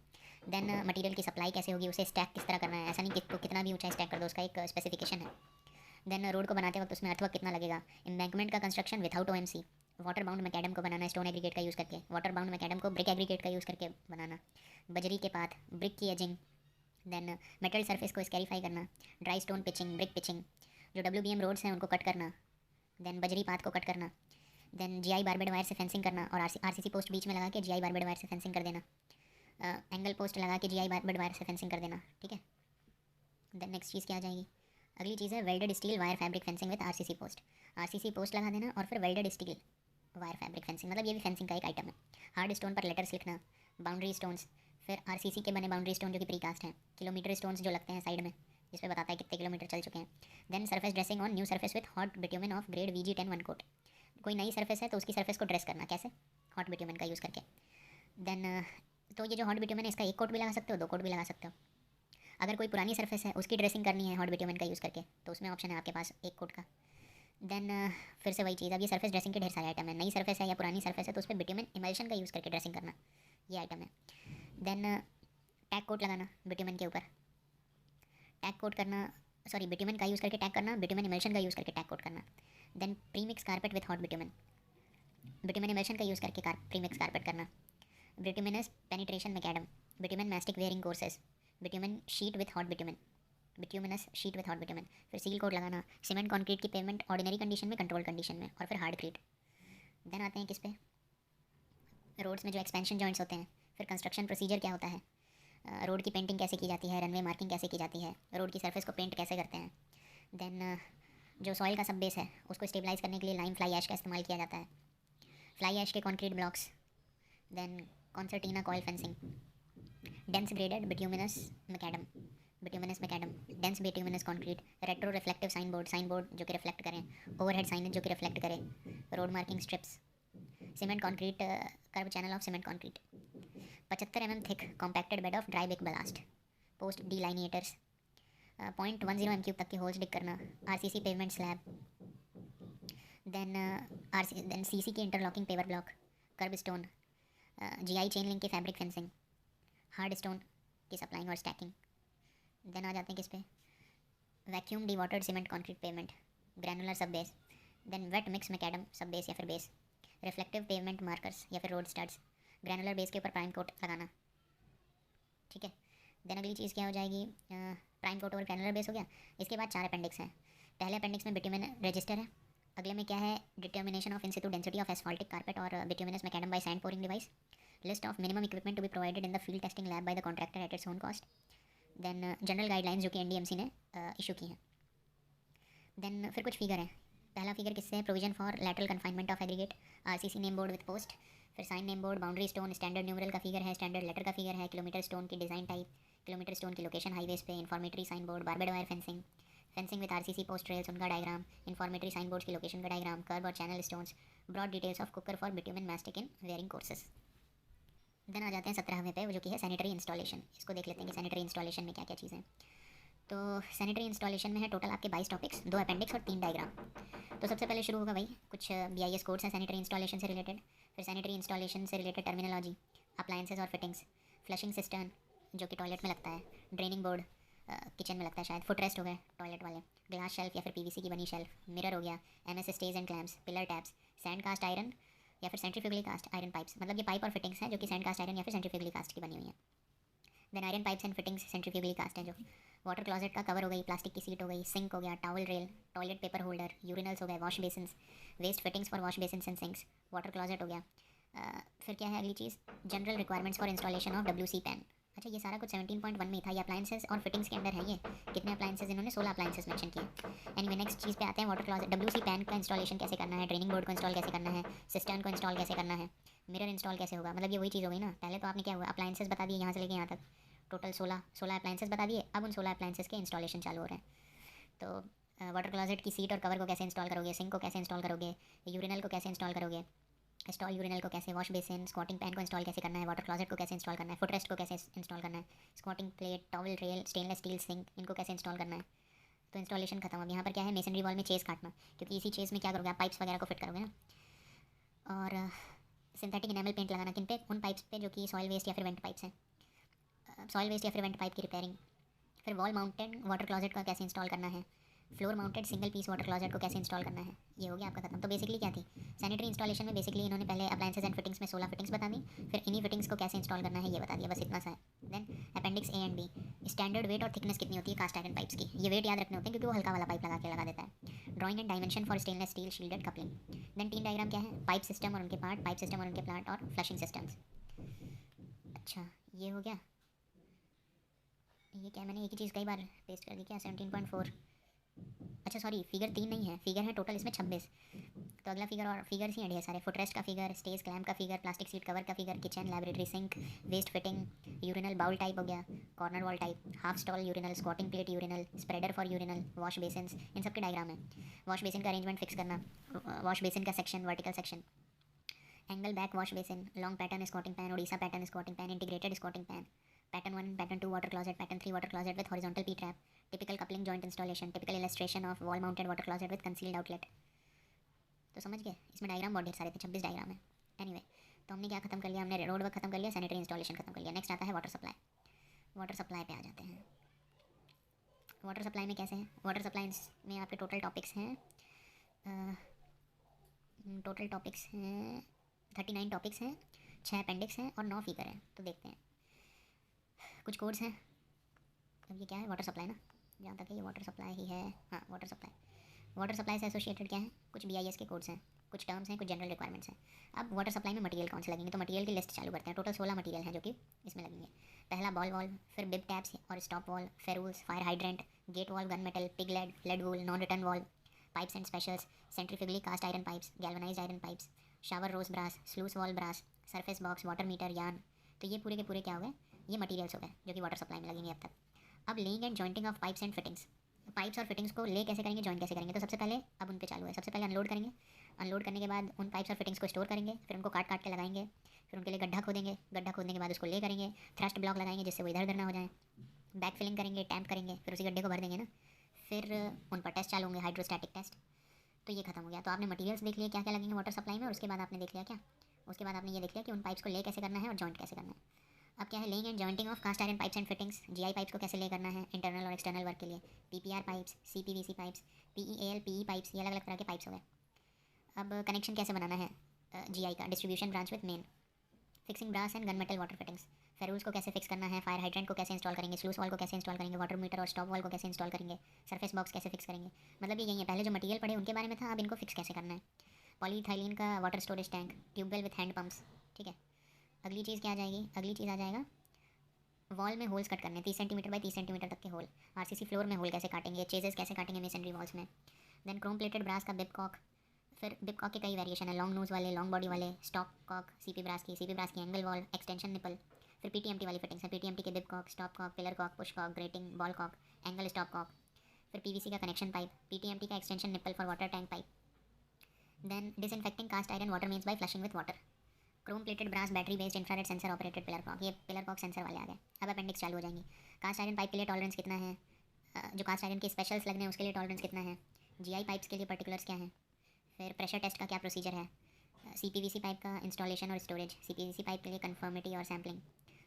देन मटेरियल की सप्लाई कैसे होगी, उसे स्टैक किस तरह करना है, ऐसा नहीं कि कितना भी ऊंचा स्टैक कर दो, उसका एक स्पेसिफिकेशन है। देन रोड को बनाते वक्त उसमें अर्थवर्क कितना लगेगा, एम्बैंकमेंट का construction without OMC, water bound macadam को बनाना स्टोन एग्रीगेट का यूज़ करके, वाटर बाउंड मैकेडम को ब्रिक एग्रीगेट का यूज़ करके बनाना, बजरी के पाथ, ब्रिक की एजिंग, देन मेटल सरफेस को स्कैरिफाई करना, dry stone pitching, brick pitching, जो WBM रोड्स हैं उनको कट करना, देन बजरी पाथ को कट करना, देन GI बारबेड वायर से फेंसिंग करना और RCC पोस्ट बीच में लगा के GI बारबेड वायर से फेंसिंग कर देना, एंगल पोस्ट लगा के GI बारबेड वायर से फेंसिंग कर देना, ठीक है। देन नेक्स्ट चीज़ क्या आ जाएगी, अगली चीज़ है welded steel wire fabric fencing with RCC post लगा देना और फिर welded steel wire fabric fencing, मतलब ये भी फेंसिंग का एक आइटम है। हार्ड स्टोन पर लेटर्स लिखना, बाउंड्री स्टोन्स, फिर RCC के बने बाउंड्री स्टोन जो कि प्रीकास्ट हैं, किलोमीटर स्टोन्स जो लगते हैं साइड में, जिस पे बताता है कितने किलोमीटर चल चुके हैं। Then surface dressing on new surface with hot bitumen of grade VG10 1 coat, कोई नई सरफेस है तो उसकी सरफेस को ड्रेस करना कैसे, हॉट बिट्यूमेन का यूज़ करके। देन तो ये जो हॉट बिट्यूमेन है इसका एक कोट भी लगा सकते हो, 2 कोट भी लगा सकते हो। अगर कोई पुरानी सरफेस है उसकी ड्रेसिंग करनी है हॉट बिट्यूमेन का यूज़ करके, तो उसमें ऑप्शन है आपके पास 1 कोट का। देन फिर से वही चीज़, अब ये सरफेस ड्रेसिंग के ढेर सारे आइटम है, नई सरफेस है या पुरानी सरफेस है तो उस पर बिट्यूमेन इमल्शन का यूज़ करके ड्रेसिंग करना, ये आइटम है। देन टैग कोट लगाना बिट्यूमेन के ऊपर, टैग कोट करना, सॉरी बिट्यूमेन का यूज़ करके टैग करना, बिट्यूमेन इमल्शन का यूज़ करके टैग कोट करना। Then premix carpet with hot bitumen, bitumen emulsion का यूज़ करके प्रीमिक्स कारपेट करना। Bituminous penetration macadam, bitumen mastic wearing courses, bitumen sheet with hot bitumen, bituminous sheet with hot bitumen. फिर seal coat लगाना, cement concrete की pavement ordinary condition में, control condition में, और फिर हार्ड क्रीट। देन आते हैं किस पे, रोड्स में जो एक्सपेंशन जॉइंट्स होते हैं, फिर कंस्ट्रक्शन प्रोसीजर क्या होता है, रोड की पेंटिंग कैसे की जाती है, रनवे मार्किंग कैसे की जाती है, रोड की सरफेस को पेंट कैसे करते हैं। देन जो सॉइल का सब बेस है उसको स्टेबलाइज करने के लिए लाइम फ्लाई ऐश का इस्तेमाल किया जाता है, फ्लाई ऐश के concrete blocks. Then concertina coil fencing, dense graded bituminous macadam, bituminous macadam, dense bituminous concrete, retro reflective sign board जो कि रिफ्लेक्ट करें, ओवरहेड साइनेज जो कि रिफ्लेक्ट करे, road marking strips, cement concrete curve channel of cement concrete, 75 mm thick compacted bed of dry big ballast, post delineators, 0.10 mm तक के holes dig करना, RCC pavement slab, then CC की interlocking paver block, kerb stone, GI chain link की fabric fencing, hard stone की supplying और stacking. Then आ जाते हैं किस पे, vacuum dewatered cement concrete pavement, granular sub base, then wait mix macadam सब बेस या फिर बेस, रिफ्लेक्टिव पेवमेंट मार्कर्स या फिर रोड स्टड्स, ग्रैनुलर बेस के ऊपर प्राइम कोट लगाना, ठीक है। देन अगली चीज़ क्या हो जाएगी, प्राइम कोट और ग्रैनुलर बेस हो गया। इसके बाद 4 अपेंडिक्स हैं। पहले अपेंडिक्स में बिट्यूमिन रजिस्टर है, अगले में क्या है, determination of in situ density of asphaltic carpet और bituminous macadam by sand pouring device, list of minimum equipment to be provided in the field testing lab by the contractor at its own cost. Then general guidelines जो कि NDMC ने issue की हैं। Then फिर कुछ figure हैं। पहला figure किससे है, provision for lateral confinement of aggregate, RCC name board with post, फिर sign name board, boundary stone, standard numeral का फिगर है, स्टैंडर्ड लेटर का फिगर है, किलोमीटर स्टोन की डिज़ाइन टाइप, किलोमीटर स्टोन की लोकेशन हाईवेज पे, informatory sign board, barbed wire fencing, fencing with RCC post rails उनका diagram, informatory sign boards की location का डायग्राम, कर्व और channel stones, broad details of cooker for bitumen mastic in wearing courses. Then आ जाते हैं 17वें पे, वो जो कि है सैनिटरी इंस्टॉलेशन। इसको देख लेते हैं कि सैनिटरी इंस्टॉलेशन में क्या क्या चीज़ें। तो सैनिटरी इंस्टॉलेशन में है टोटल आपके 22 टॉपिक्स, 2 अपेंडिक्स और 3 डायग्राम। तो सबसे पहले शुरू होगा भाई कुछ BIS कोड्स हैं सैनिटरी इंस्टॉलेशन से रिलेटेड, फिर सैनिटरी इंस्टॉलेशन से रिलेटेड टर्मिनोलॉजी, अप्लायंसेस और फिटिंग्स, फ्लशिंग सिस्टम जो कि टॉयलेट में लगता है, ड्रेनिंग बोर्ड किचन में लगता है शायद, फुट रेस्ट हो गए टॉयलेट वाले, ग्लास शेल्फ या फिर पीवीसी की बनी शेल्फ, मिरर हो गया, MS stage and clamps, pillar taps, sand cast iron या फिर सेंट्रीफ्यूगली कास्ट आयरन पाइप्स, मतलब ये पाइप और फिटिंग्स हैं जो कि सैंड कास्ट आयरन या फिर सेंट्रीफ्यूगली कास्ट की बनी हुई हैं। Then iron pipes and fittings centrifugally cast हैं जो। वाटर क्लोजेट का कवर हो गई, प्लास्टिक की सीट हो गई, सिंक हो गया, towel rail, toilet paper holder, urinals हो गए, wash basins, waste fittings for wash basins and sinks, water closet हो गया। फिर क्या है अगली चीज़, general requirements for installation of WC pan. अच्छा ये सारा कुछ 17.1 में था, ये अप्लाइंसेस और फिटिंग्स के अंदर है ये। कितने अप्लाइंसेस इन्होंने, 16 अप्लाइंसेस मेंशन किए। एनीवे नेक्स्ट चीज़ पे आते हैं, वाटर क्लोजेट WC पैन का इंस्टॉलेशन कैसे करना है, ड्रेनिंग बोर्ड को इंस्टॉल कैसे करना है, सिस्टर्न को इंस्टॉल कैसे करना है, मिरर इंस्टॉल कैसे होगा। मतलब ये वही चीज़ हो गई ना, पहले तो आपने क्या हुआ, अप्लाइंसेस बता दिए यहाँ से लेके यहाँ तक, टोटल 16 अप्लाइंसेस बता दिए। अब उन 16 अप्लाइंसेस के इंस्टॉलेशन चालू हो रहे हैं। तो वाटर क्लोजेट की सीट और कवर को कैसे इंस्टॉल करोगे, सिंक को कैसे इंस्टॉल करोगे, यूरिनल को कैसे इंस्टॉल करोगे, इंस्टॉल यूरिनल को कैसे, वॉश बेसिन स्क्वाटिंग पैन को इंस्टॉल कैसे करना है, वाटर क्लोजेट को कैसे इंस्टॉल करना है, फुट रेस्ट को कैसे इंस्टॉल करना है, squatting plate, towel rail, stainless steel sink, इनको कैसे इंस्टॉल करना है। तो इंस्टॉलेशन खत्म। अब यहाँ पर क्या है, मेसनरी वॉल में चेस काटना, क्योंकि इसी चेस में क्या करोगे आप, पाइप्स वगैरह को फिट करोगे ना। और सिंथेटिक इनेमल पेंट लगाना, किन पे, उन पाइप्स पे जो कि सॉइल वेस्ट या फिर वेंट पाइप्स हैं, सॉइल वेस्ट या फिर वेंट पाइप की रिपेयरिंग। फिर वॉल माउंटेड वाटर क्लोजेट का कैसे इंस्टॉल करना है, floor mounted single piece water closet को कैसे इंस्टॉल करना है। ये हो गया आपका खत्म। तो बेसिकली क्या थी, सैनिटरी इंस्टॉलेशन में बेसिकली इन्होंने पहले अप्लाइंसेस एंड फिटिंग्स में 16 फिटिंग्स बता दी, फिर इन्हीं फिटिंग्स को कैसे इंस्टॉल करना है ये बता दिया, बस इतना सा है। Then appendix A and B, standard weight और थिकनेस कितनी होती है कास्ट आयरन पाइप्स की, ये वेट याद रखने होते हैं क्योंकि वो हल्का वाला पाइप लगा देता है। Drawing and dimension for stainless steel shielded coupling. Then 3 diagram क्या है, पाइप सिस्टम और उनके पार्ट, पाइप सिस्टम और उनके प्लांट और फ्लशिंग सिस्टम्स। अच्छा ये हो गया। ये क्या मैंने एक ही चीज़ कई बार पेस्ट कर दी क्या, 17.4, अच्छा सॉरी फिगर 3 नहीं है, फिगर है टोटल इसमें 26। तो अगला फिगर और फिगर ही है सारे, फुटरेस्ट का फिगर, स्टेज क्लैम्प का फिगर, प्लास्टिक सीट कवर का figure, kitchen laboratory sink, waste fitting, urinal bowl type हो गया, corner wall type, half stall urinal, squatting plate urinal, spreader for urinal, wash basins, इन सब के diagram है। Wash basin का arrangement fix करना, wash basin का section, vertical section, angle back wash basin, long pattern squatting pan, Odisha pattern squatting pan, integrated squatting pan, pattern 1, pattern 2 water closet, pattern 3 water closet with horizontal P trap, typical coupling joint installation, typical illustration of wall mounted water closet with concealed outlet. तो समझ गए, इसमें diagram बहुत ढेर सारे थे, 26 diagram है। Anyway तो हमने क्या खत्म कर लिया, हमने रोड वर्क खत्म कर लिया, सैनिटरी इंस्टॉलेशन खत्म कर लिया। नेक्स्ट आता है वाटर सप्लाई। वाटर सप्लाई पे आ जाते हैं। वाटर सप्लाई में कैसे है, वाटर सप्लाई में आपके टोटल टॉपिक्स हैं 39 टॉपिक्स हैं, 6 अपेंडिक्स हैं और 9 फिगर हैं। तो देखते हैं कुछ कोड्स हैं। अब ये क्या है, वाटर सप्लाई ना, जहाँ तक है ये वाटर सप्लाई ही है। हाँ वाटर सप्लाई से एसोसिएटेड क्या है, कुछ BIS के कोड्स हैं, कुछ टर्म्स हैं, कुछ जनरल रिक्वायरमेंट्स हैं। अब वाटर सप्लाई में मटेरियल कौन से लगेंगे, तो मटेरियल की लिस्ट चालू करते हैं। टोटल 16 मटेरियल हैं जो कि इसमें लगेंगे। पहला बॉल वॉल, फिर बिब टैप्स और stop valve, ferrules, fire hydrant, gate valve, gun metal, pig lead wool, non return valve, pipes and specials, centrifugally cast iron pipes, galvanised iron pipes, shower rose brass, sluice valve brass, surface box, water meter, yarn. तो ये पूरे के पूरे क्या हो गए, ये materials हो गए जो कि वाटर सप्लाई में लगेंगे अब तक। अब laying and jointing of pipes and fittings, pipes और फिटिंग्स को ले कैसे करेंगे, जॉइन कैसे करेंगे। तो सबसे पहले अब उन पे चालू है, सबसे पहले अनलोड करेंगे, अनलोड करने के बाद उन पाइप्स और फिटिंग्स को स्टोर करेंगे, फिर उनको काट के लगाएंगे, फिर उनके लिए गड्ढा खोदेंगे, गड्ढा खोदने के बाद उसको ले करेंगे, थ्रस्ट ब्लॉक लगाएंगे जिससे वो इधर उधर ना हो जाए, बैक फिलिंग करेंगे, टैंप करेंगे, फिर उसी गड्ढे को भर देंगे ना, फिर उन पर टेस्ट चालू होंगे, हाइड्रोस्टैटिक टेस्ट। तो ये खत्म हो गया। तो आपने मटेरियल्स देख लिया क्या क्या लगेंगे वाटर सप्लाई में, और उसके बाद आपने देख लिया क्या, उसके बाद आपने ये देख लिया कि उन पाइप्स को ले कैसे करना है और जॉइंट कैसे करना है। अब क्या है, laying and jointing of cast iron pipes and fittings, GI pipes को कैसे ले करना है इंटरनल और एक्सटर्नल वर्क के लिए, PPR pipes, CPVC pipes, PEAL PE pipes, ये अलग अलग तरह के पाइप्स हो गए। अब कनेक्शन कैसे बनाना है GI का, distribution branch with main, fixing brass and gun metal water fittings, ferrules को कैसे फिक्स करना है, फायर हाइड्रेंट को कैसे इंस्टॉल करेंगे, स्लूस वॉल को कैसे इंस्टॉल करेंगे, वाटर मीटर और स्टॉप वॉल को कैसे इंस्टॉल करेंगे, सरफेस बॉक्स कैसे फिक्स करेंगे। मतलब ये यही है, पहले जो मटेरियल पड़े उनके बारे में था, अब इनको फिक्स कैसे करना है। पॉलीथाइलिन का water storage tank, tubewell with hand pumps, ठीक है। अगली चीज़ क्या आ जाएगी, अगली चीज़ आ जाएगा वॉल में होल्स कट करने, 30 सेंटीमीटर बाई 30 सेंटीमीटर तक के होल। RCC फ्लोर में होल कैसे काटेंगे, चेजेस कैसे काटेंगे मेसनरी वॉल्स में। देन क्रोम प्लेटेड ब्रास का बिब कॉक, फिर बिब कॉक के कई वेरिएशन है, लॉन्ग नोज वाले, लॉन्ग बॉडी वाले, स्टॉप कॉक, CP ब्रास की एंगल वॉल, एक्सटेंशन निपल। फिर PTMT वाली फिटिंग्स है, PTMT के bib cock, stop cock, pillar cock, push cock, grating, ball cock, angle stop cock. फिर PVC का कनेक्शन पाइप, PTMT का extension nipple for water tank pipe. Then disinfecting cast iron water mains by flushing with water, chrome plated brass battery based infrared sensor operated pillar Kock, ये pillar Kock sensor वाले आ गए। अब appendix चालू हो जाएंगी। Cast iron pipe के लिए tolerance कितना है, जो कास्ट आयरन के स्पेशल्स लगने हैं उसके लिए टॉलरेंस कितना है, GI पाइप्स के लिए पर्टिकुलर्स क्या है, फिर प्रेशर टेस्ट का क्या प्रोसीजर है, CPVC पाइप का इंस्टॉलेशन और स्टोरेज, CPVC पाइप के लिए कन्फर्मिटी और सैम्पलिंग,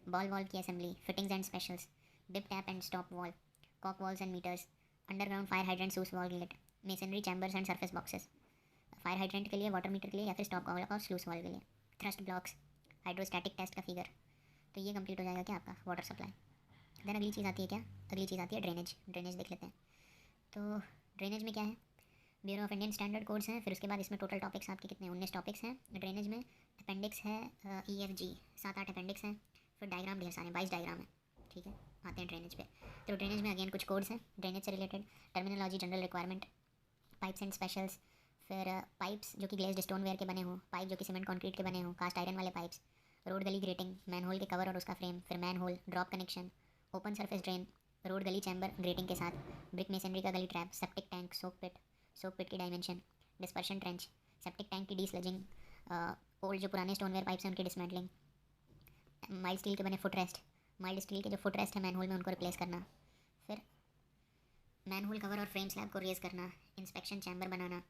बॉल वॉल की assembly, fittings and specials, dip tap and stop valve, cock valves and meters, underground fire hydrant sluice valve गिलेट, masonry chambers and surface boxes, fire hydrant के लिए, water meter के लिए या फिर stop valve और sluice valve के लिए, थ्रस्ट ब्लॉक्स, हाइड्रोस्टैटिक टेस्ट का फिगर। तो ये कंप्लीट हो जाएगा क्या आपका वाटर सप्लाई। देन अगली चीज़ आती है क्या, अगली चीज़ आती है ड्रेनेज। ड्रेनेज देख लेते हैं। तो ड्रेनेज में क्या है, bureau of Indian standard codes हैं, फिर उसके बाद इसमें टोटल टॉपिक्स आपके कितने 19 टॉपिक्स हैं ड्रेनेज में। अपेंडिक्स है EFG 7-8 अपेंडिक्स हैं, फिर डायग्राम ढेर सारे 22 डायग्राम है। ठीक है, आते हैं ड्रेनेज पे। तो ड्रेनेज में अगेन कुछ कोड्स हैं ड्रेनेज से related, terminology, general requirement, pipes and specials, फिर पाइप्स जो कि ग्लेज्ड स्टोनवेयर के बने हों, पाइप जो कि सीमेंट कंक्रीट के बने हों, कास्ट आयरन वाले pipes, road gully grating, man whole के कवर और उसका फ्रेम, फिर manhole, drop connection, open surface drain, road gully chamber grating के साथ, ब्रिक मेसनरी का gully trap, septic tank, soak pit की dimension, dispersion trench, septic tank की desludging, old जो पुराने स्टोनवेयर पाइप्स हैं उनकी डिसमेंटलिंग, माइल्ड स्टील के बने फुट रेस्ट, माइल्ड स्टील के जो फुट रेस्ट है मैन होल में उनको रिप्लेस करना, फिर मैन होल कवर और फ्रेम स्लैब को रेज करना, इंस्पेक्शन चैम्बर बनाना,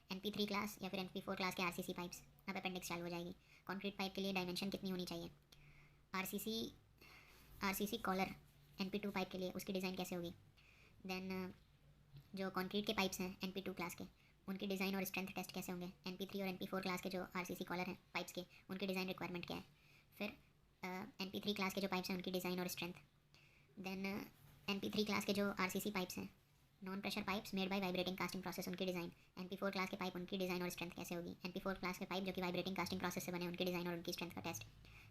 NP3 क्लास या फिर NP4 क्लास के RCC पाइप्स। अब अपेंडिक्स चालू हो जाएगी। कंक्रीट पाइप के लिए डायमेंशन कितनी होनी चाहिए, RCC कॉलर NP2 पाइप के लिए उसकी डिज़ाइन कैसे होगी। देन जो कंक्रीट के पाइप्स हैं NP2 क्लास के उनकी डिज़ाइन और स्ट्रेंथ टेस्ट कैसे होंगे। NP3 और NP4 क्लास के जो RCC कॉलर हैं पाइप्स के उनकी डिज़ाइन रिक्वायरमेंट क्या है। फिर NP3 क्लास के जो पाइप्स हैं उनकी डिज़ाइन और स्ट्रेंथ। देन NP3 क्लास के जो RCC पाइप्स हैं non pressure pipes made by vibrating casting process उनकी डिज़ाइन। NP4 क्लास के पाइप उनकी डिज़ाइन और स्ट्रेंथ कैसे होगी। NP4 क्लास के पाइप जो कि वाइब्रेटिंग कास्टिंग प्रोसेस से बने उनकी डिज़ाइन और उनकी स्ट्रेंथ का टेस्ट।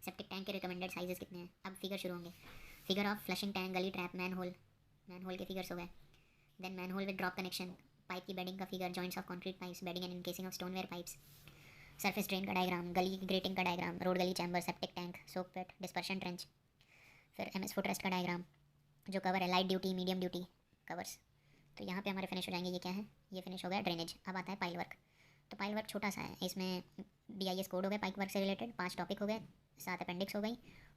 सेप्टिक टैंक के रिकमेंडेड साइजेस कितने हैं। अब फिगर शुरू होंगे। Figure of flushing tank, gully trap, man whole के फिगर्स हो गए। Then man hole with drop connection, pipe की बेडिंग का figure, joints of concrete pipes, bedding and encasing of stoneware pipes, surface drain का diagram, gully की grating का diagram, road gully chamber, septic tank, soak pit, dispersion trench, फिर MS foot rest का diagram जो cover है light duty medium duty covers. तो यहाँ पे हमारे फिनिश हो जाएंगे। ये क्या है, ये फिनिश हो गया ड्रेनेज। अब आता है पाइल वर्क। तो पाइल वर्क छोटा सा है, इसमें BIS कोड हो गए पाइप वर्क से रिलेटेड, 5 टॉपिक हो गए, 7 अपेंडिक्स हो गई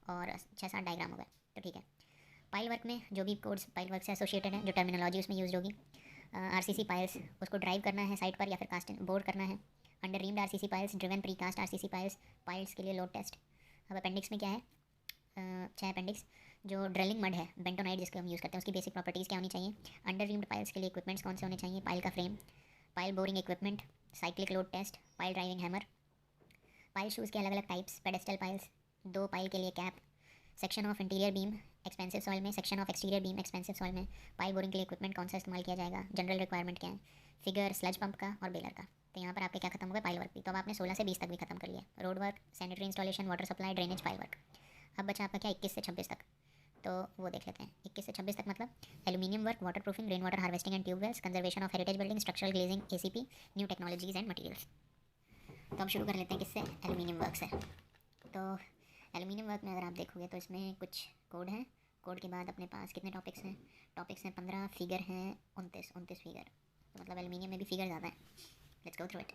और 6-7 डायग्राम हो गए। तो ठीक है, पाइल वर्क में जो भी कोड्स पाइल वर्क से एसोसिएटेड है, जो टर्मिनोलॉजी उसमें यूज होगी, RCC पाइल्स उसको ड्राइव करना है साइट पर या फिर कास्ट बोर्ड करना है। Under reamed RCC piles, driven pre cast RCC piles, piles के लिए लोड टेस्ट। अब अपेंडिक्स में क्या है, 6 अपेंडिक्स। जो ड्रिलिंग मड है बेंटोनाइट जिसको हम यूज़ करते हैं उसकी बेसिक प्रॉपर्टीज़ क्या होनी चाहिए। अंडर रीम्ड पाइल्स के लिए इक्विपमेंट्स कौन से होने चाहिए, पाइल का frame, pile boring equipment, cyclic load test, pile driving hammer, pile shoes के अलग अलग टाइप्स, पेडेस्टल पाइल्स, 2 पाइल के लिए cap, section of interior beam expensive soil में, section of exterior beam expensive soil में, पाइल बोरिंग के लिए equipment कौन सा इस्तेमाल किया जाएगा, जनरल रिक्वायरमेंट क्या है, फिगर स्लज पंप का और बेलर का। तो यहाँ पर आपके क्या खत्म हो गए, पाइल वर्क भी। तो अब आपने 16 से 20 तक भी खत्म कर लिया, road work, sanitary installation, water supply, drainage, pile work. अब बचा आपका क्या 21 से 26 तक। तो वो देख लेते हैं 21 से 26 तक मतलब aluminium work, water proofing, rain water harvesting and tube wells, conservation of heritage building, structural glazing, ACP, new technologies and materials. तो अब शुरू कर लेते हैं किससे, एल्यूमिनियम वर्क से। तो एल्यूमिनियम वर्क में अगर आप देखोगे तो इसमें कुछ कोड हैं। कोड के बाद अपने पास कितने टॉपिक्स हैं, टॉपिक्स हैं 15, फिगर हैं 29 फिगर। तो मतलब एल्यूमिनियम में भी फिगर ज़्यादा है। Let's go through it.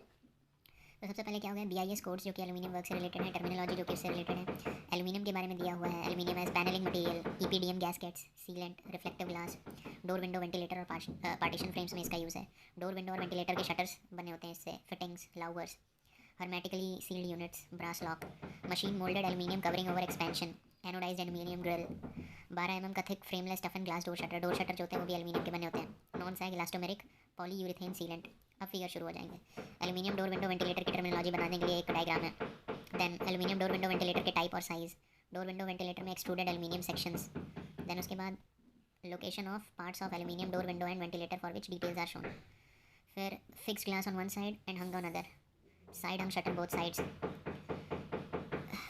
तो सबसे पहले क्या हो गया, BIS कोड्स जो कि एल्यूमिनियम वर्क से रिलेटेड है, टर्मिनोलॉजी जो कि इससे रिलेटेड है। एल्यूमिनियम के बारे में दिया हुआ है, aluminium edge panelling material, EPDM gaskets, sealant, reflective glass, door window ventilator और पार्टीशन फ्रेम्स में इसका यूज़ है। डोर विंडो और वेंटिलेटर के शटर्स बने होते हैं इससे, fittings, louvres, hermetically sealed units, brass lock, machine molded aluminium covering over expansion, anodized aluminium grill, 12 mm का thick frameless टफन glass door shutter जो होते हैं वो भी एल्यूमिनियम के बने होते हैं। Non sag elastomeric polyurethane sealant. अब फिगर शुरू हो जाएंगे। एल्यूमिनियम डोर विंडो वेंटिलेटर की टर्मिनोलॉजी बनाने के लिए एक डायग्राम है। Then aluminium door window ventilator के टाइप और साइज़, डोर विंडो वेंटिलेटर में एक्सट्रूडेड एल्यूमिनियम सेक्शंस। देन उसके बाद location of parts of aluminium door window and ventilator for which details are shown. फिर fix glass on one side and hung on other, side hung shutter both sides.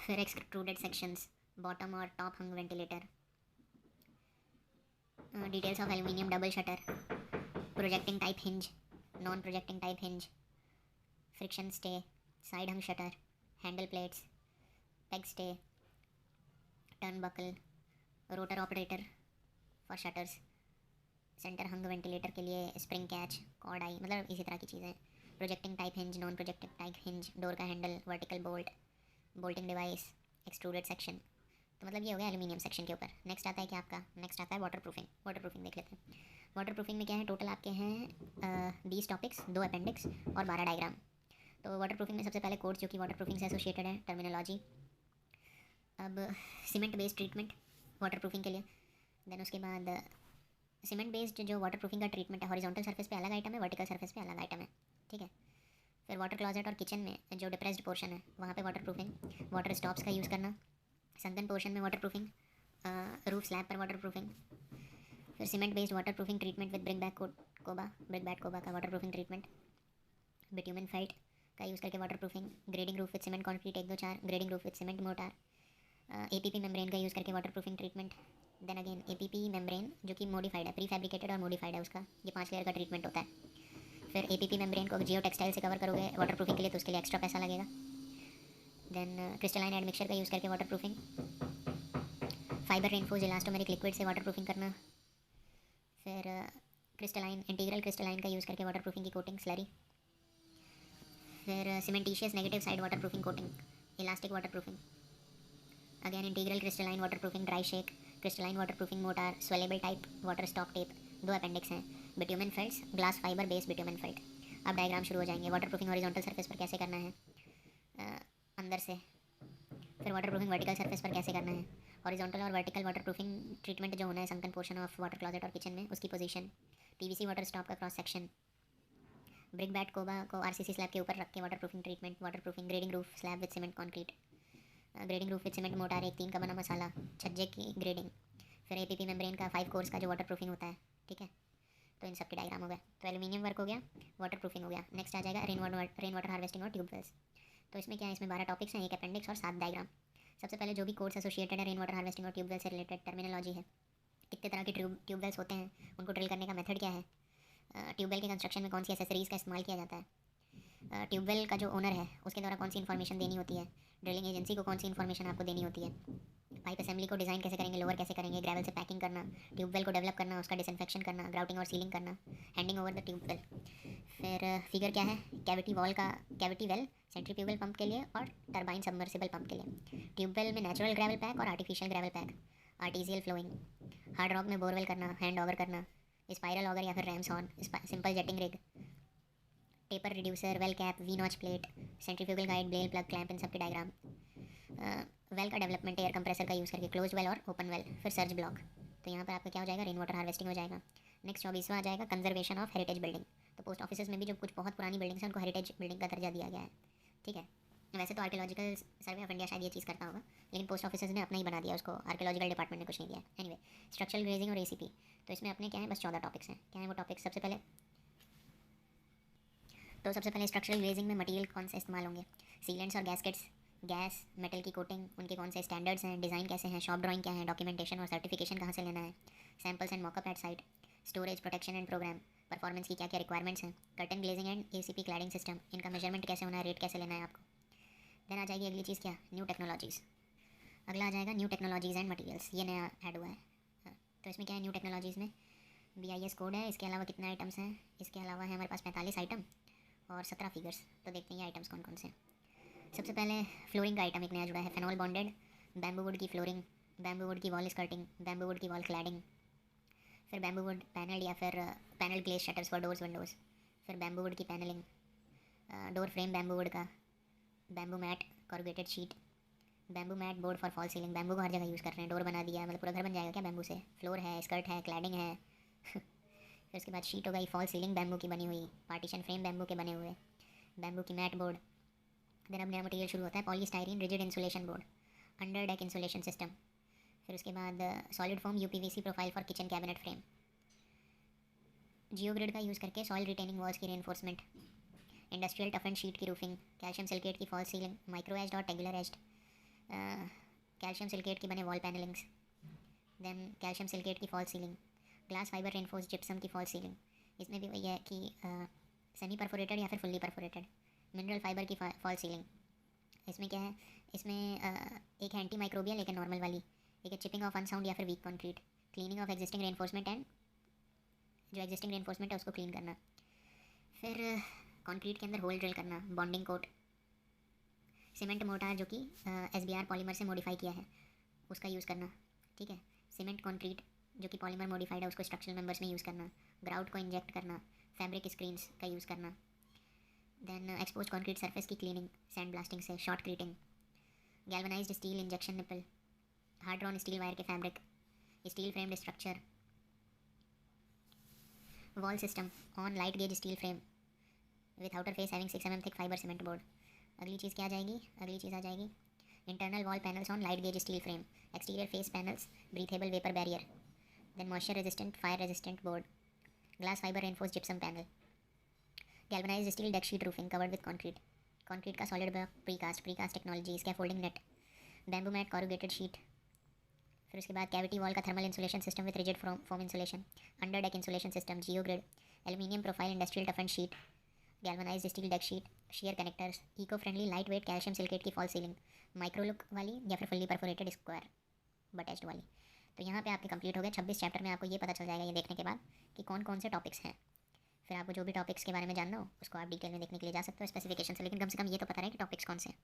फिर extruded sections, bottom और top hung ventilator. Details of aluminium double shutter, projecting type hinge, non projecting type hinge, friction stay, side hung shutter, handle plates, peg stay, turnbuckle, rotor operator for shutters, centre hung ventilator के लिए spring catch, cord आई, मतलब इसी तरह की चीज़ें। Projecting type hinge, non projective type hinge, door का handle, vertical bolt, bolting device, extruded section. तो मतलब ये हो गया एल्यूमिनियम सेक्शन के ऊपर। नेक्स्ट आता है क्या आपका, नेक्स्ट आता है वाटर प्रूफिंग। वाटर प्रूफिंग देख लेते हैं। वाटर प्रूफिंग में क्या है, टोटल आपके हैं 20 टॉपिक्स, 2 अपेंडिक्स और 12 डायग्राम। तो वाटर प्रूफिंग में सबसे पहले कोर्स जो कि वाटर प्रूफिंग से एसोसिएटेड है, टर्मिनोलॉजी। अब cement based treatment water proofing के लिए, देन उसके बाद सीमेंट बेस्ड जो वाटर प्रूफिंग का ट्रीटमेंट है, हॉरिजॉन्टल सरफेस पे अलग आइटम है, वर्टिकल सरफेस पे अलग आइटम है, ठीक है। फिर वाटर क्लोजेट और किचन में जो डिप्रेस्ड पोर्शन है वहाँ पे वाटर प्रूफिंग, वाटर स्टॉप्स का यूज़ करना, संकन पोर्शन में वाटर प्रूफिंग, रूफ स्लैब पर वाटर प्रूफिंग। फिर cement based water proofing treatment with brick bat coba का water proofing treatment, bitumen felt का यूज़ करके water proofing, grading roof with cement concrete 1 2 4, grading roof with cement mortar, APP membrane का use करके water proofing treatment. Then again APP membrane जो कि modified है, pre fabricated और modified है उसका, ये 5 लेयर का ट्रीटमेंट होता है। फिर APP मेम्ब्रेन को जियो टेक्सटाइल से कवर करोगे वाटर प्रूफिंग के लिए तो उसके लिए एक्स्ट्रा पैसा लगेगा। देन क्रिस्टलाइन एडमिक्सचर का यूज़ करके water proofing, fibre reinforce elastomeric liquid से वाटर प्रूफिंग करना। फिर क्रिस्टलाइन इंटीग्रल क्रिस्टलाइन का यूज़ करके वाटर प्रूफिंग की कोटिंग स्लरी। फिर cementitious negative side water proofing coating, elastic water proofing. Again integral crystalline water proofing dry shake, crystalline water proofing mortar, swellable type water stock tape, 2 appendix हैं। बिट्यूमन फेल्ट्स, glass fibre base बिट्यूमन felt. अब diagram शुरू हो जाएंगे। Water proofing horizontal surface पर कैसे करना है अंदर से, फिर वाटर प्रूफिंग वर्टिकल सरफेस पर कैसे करना है। हॉरिजॉन्टल और वर्टिकल वाटर प्रूफिंग ट्रीटमेंट जो होना है sunken portion of water closet और किचन में, उसकी पोजीशन, PVC वाटर स्टॉप का क्रॉस सेक्शन, ब्रिक बैट कोबा को RCC स्लैब के ऊपर रख के water proofing treatment, water proofing, grading roof slab with cement concrete, grading roof with cement motor, 1 3 का बना मसाला, छज्जे की ग्रेडिंग। फिर APP मेम्ब्रेन का 5 कोर्स का जो वाटर प्रूफिंग होता है, ठीक है। तो इन सब के डायग्राम हो गए। तो एल्यूमिनियम वर्क हो गया, वाटर प्रूफिंग हो गया। नेक्स्ट आ जाएगा रेन वाटर हार्वेस्टिंग और ट्यूबवेल्स। तो इसमें क्या है, इसमें 12 टॉपिक्स हैं, 1 अपेंडिक्स और 7 डायग्राम। सबसे पहले जो भी कोर्स एसोसिएटेड है रेन वाटर हार्वेस्टिंग और ट्यूबवेल से रिलेटेड टर्मिनोलॉजी है, कितने तरह के ट्यूबवेल्स होते हैं, उनको ड्रिल करने का मेथड क्या है, ट्यूबवेल के कंस्ट्रक्शन में कौन सी एसेसरीज़ का इस्तेमाल किया जाता है, ट्यूबवेल का जो ओनर है उसके द्वारा कौन सी इन्फॉर्मेशन देनी होती है, ड्रिलिंग एजेंसी को कौन सी इन्फॉर्मेशन आपको देनी होती है, पाइप असेंबली को डिज़ाइन कैसे करेंगे, लोअर कैसे करेंगे, ग्रेवल से पैकिंग करना, ट्यूबवेल को डेवलप करना, उसका डिसइंफेक्शन करना, ग्राउटिंग और सीलिंग करना, हैंडिंग ओवर द ट्यूबवेल। फिर फिगर क्या है, कैविटी वेल सेंट्रीफ्यूगल पंप के लिए और टरबाइन सबमर्सिबल पंप के लिए, ट्यूबवेल में नेचुरल ग्रेवल पैक और artificial gravel pack, artesian flowing, hard rock में बोरवेल करना, हैंड ऑगर करना, स्पाइरल ऑगर या फिर ram's horn, simple jetting rig, taper reducer, well cap, V notch plate, centrifugal guide, blade, plug clamp, इन सब के diagram. Well का development air compressor का यूज़ करके, क्लोज वेल और ओपन वेल। फिर सर्च ब्लॉक। तो यहाँ पर आपका क्या हो जाएगा, रेन वाटर हार्वेस्टिंग हो जाएगा। नेक्स्ट 24वां आ जाएगा कंजर्वेशन ऑफ हेरिटेज बिल्डिंग। तो पोस्ट ऑफिस में भी जो कुछ बहुत पुरानी बिल्डिंग्स हैं उनको हेरिटेज बिल्डिंग का दर्जा दिया गया है, ठीक है। वैसे तो आर्कियोलॉजिकल सर्वे ऑफ इंडिया शायद ये चीज़ करता होगा, लेकिन पोस्ट ऑफिस ने अपना ही बना दिया उसको, आर्कियोलॉजिकल डिपार्टमेंट ने कुछ नहीं दिया। एनीवे, स्ट्रक्चरल ग्रेजिंग और ACP। तो इसमें अपने क्या है, बस 14 टॉपिक्स हैं। क्या है वो टॉपिक्स, सबसे पहले स्ट्रक्चरल ग्रेजिंग में मटेरियल कौन से इस्तेमाल होंगे, सीलेंट्स और गैसकेट्स, गैस मेटल की कोटिंग, उनके कौन से स्टैंडर्ड्स हैं, डिज़ाइन कैसे हैं, शॉप ड्राइंग क्या है, डॉक्यूमेंटेशन और सर्टिफिकेशन कहाँ से लेना है, samples and mockup at site, storage, protection and programme, performance की क्या क्या रिक्वायरमेंट्स हैं, curtain glazing and ACP cladding system, इनका मेजरमेंट कैसे होना है, रेट कैसे लेना है आपको। देन आ जाएगी अगली चीज़ क्या, न्यू टेक्नोलॉजीज़। अगला आ जाएगा न्यू टेक्नोलॉजीज़ एंड मटीरियल्स, ये नया ऐड हुआ है। तो इसमें क्या है, न्यू टेक्नोलॉजीज़ में BIS कोड है, इसके अलावा कितने आइटम्स हैं, इसके अलावा है हमारे पास 45 आइटम और 17 फिगर्स। तो देखते हैं ये आइटम्स कौन कौन से हैं। सबसे पहले फ्लोरिंग का आइटम एक नया जुड़ा है, फेनॉल बॉन्डेड बैम्बू वुड की फ्लोरिंग, बैम्बू वुड की वॉल स्कर्टिंग, बैम्बू वुड की वॉल क्लैडिंग, फिर बैम्बू वुड पैनल या फिर panel glaze shutters for doors windows, फिर बैम्बू वुड की panelling, door frame bamboo wood का, bamboo mat, corrugated sheet, bamboo mat board for fall ceiling, bamboo को हर जगह यूज़ कर रहे हैं, डोर बना दिया, मतलब पूरा घर बन जाएगा क्या बैम्बू से, फ्लोर है, स्कर्ट है, क्लैडिंग है। फिर उसके बाद शीट हो गई, फॉल सीलिंग बैम्बू की बनी हुई, पार्टीशन फ्रेम बैम्बू के बने हुए, बैम्बू की मैट बोर्ड। फिर अब नया मटेरियल शुरू होता है, polystyrene rigid insulation board, under deck insulation system. फिर उसके बाद solid foam UPVC profile for kitchen cabinet frame, geogrid का यूज़ करके सॉइल रिटेनिंग वॉल्स की रेनफोर्समेंट, इंडस्ट्रियल टफन शीट की रूफिंग, कैल्शियम सिलिकेट की फॉल सीलिंग, माइक्रो एज्ड और tegular edged, calcium silicate की बने wall panellings, then calcium silicate की fall ceiling, glass fibre reinforce gypsum की फॉल सीलिंग। इसमें भी वही है कि सेमी परफोरेटेड या फिर फुल्ली परफोरेटेड, मिनरल फाइबर की फॉल सीलिंग। इसमें क्या है, इसमें एक है एंटी माइक्रोबियल, एक है नॉर्मल वाली, एक है चिपिंग ऑफ अनसाउंड या फिर weak concrete, cleaning of existing reinforcement and जो एग्जिस्टिंग रेनफोर्समेंट है उसको क्लीन करना, फिर कॉन्क्रीट के अंदर होल ड्रिल करना, बॉन्डिंग कोट, सीमेंट मोटार जो कि SBR पॉलीमर से मॉडिफाई किया है उसका यूज़ करना, ठीक है। सीमेंट कॉन्क्रीट जो कि पॉलीमर मॉडिफाइड है उसको स्ट्रक्चरल मेंबर्स में यूज़ करना, ग्राउट को इंजेक्ट करना, फैब्रिक स्क्रीन्स का यूज़ करना, देन एक्सपोज कॉन्क्रीट सरफेस की क्लीनिंग सैंड ब्लास्टिंग से, shotcreting, galvanised steel injection nipple, hard drawn steel wire के fabric, steel framed structure, wall system on light gauge steel frame with outer face having 6 mm thick fibre cement board. अगली चीज़ क्या आ जाएगी, अगली चीज़ आ जाएगी internal wall panels on light gauge steel frame, exterior face panels, breathable vapour barrier, then moisture resistant fire resistant board, glass fibre reinforce gypsum panel, galvanised steel deck sheet roofing covered with concrete, concrete का solid block precast technology, scaffolding net, bamboo mat corrugated sheet. फिर उसके बाद cavity wall का thermal insulation system with rigid foam insulation, under deck insulation system, geo grid, aluminium profile industrial टफन sheet, galvanised steel deck sheet, share connectors, eco friendly light weight calcium silicate की fall ceiling, micro look वाली या फिर fully perforated square बटेस्ट वाली। तो यहाँ पे आपके complete हो गए 26 चैप्टर में। आपको ये पता चल जाएगा ये देखने के बाद कि कौन कौन से टॉपिक्स हैं। फिर आपको जो भी टॉपिक्स के बारे में जानना हो उसको आप डिटेल में देखने के लिए जा सकते हो स्पेसिफिकेशन से, लेकिन कम से कम ये तो पता रहे कि टॉपिक्स कौन से हैं।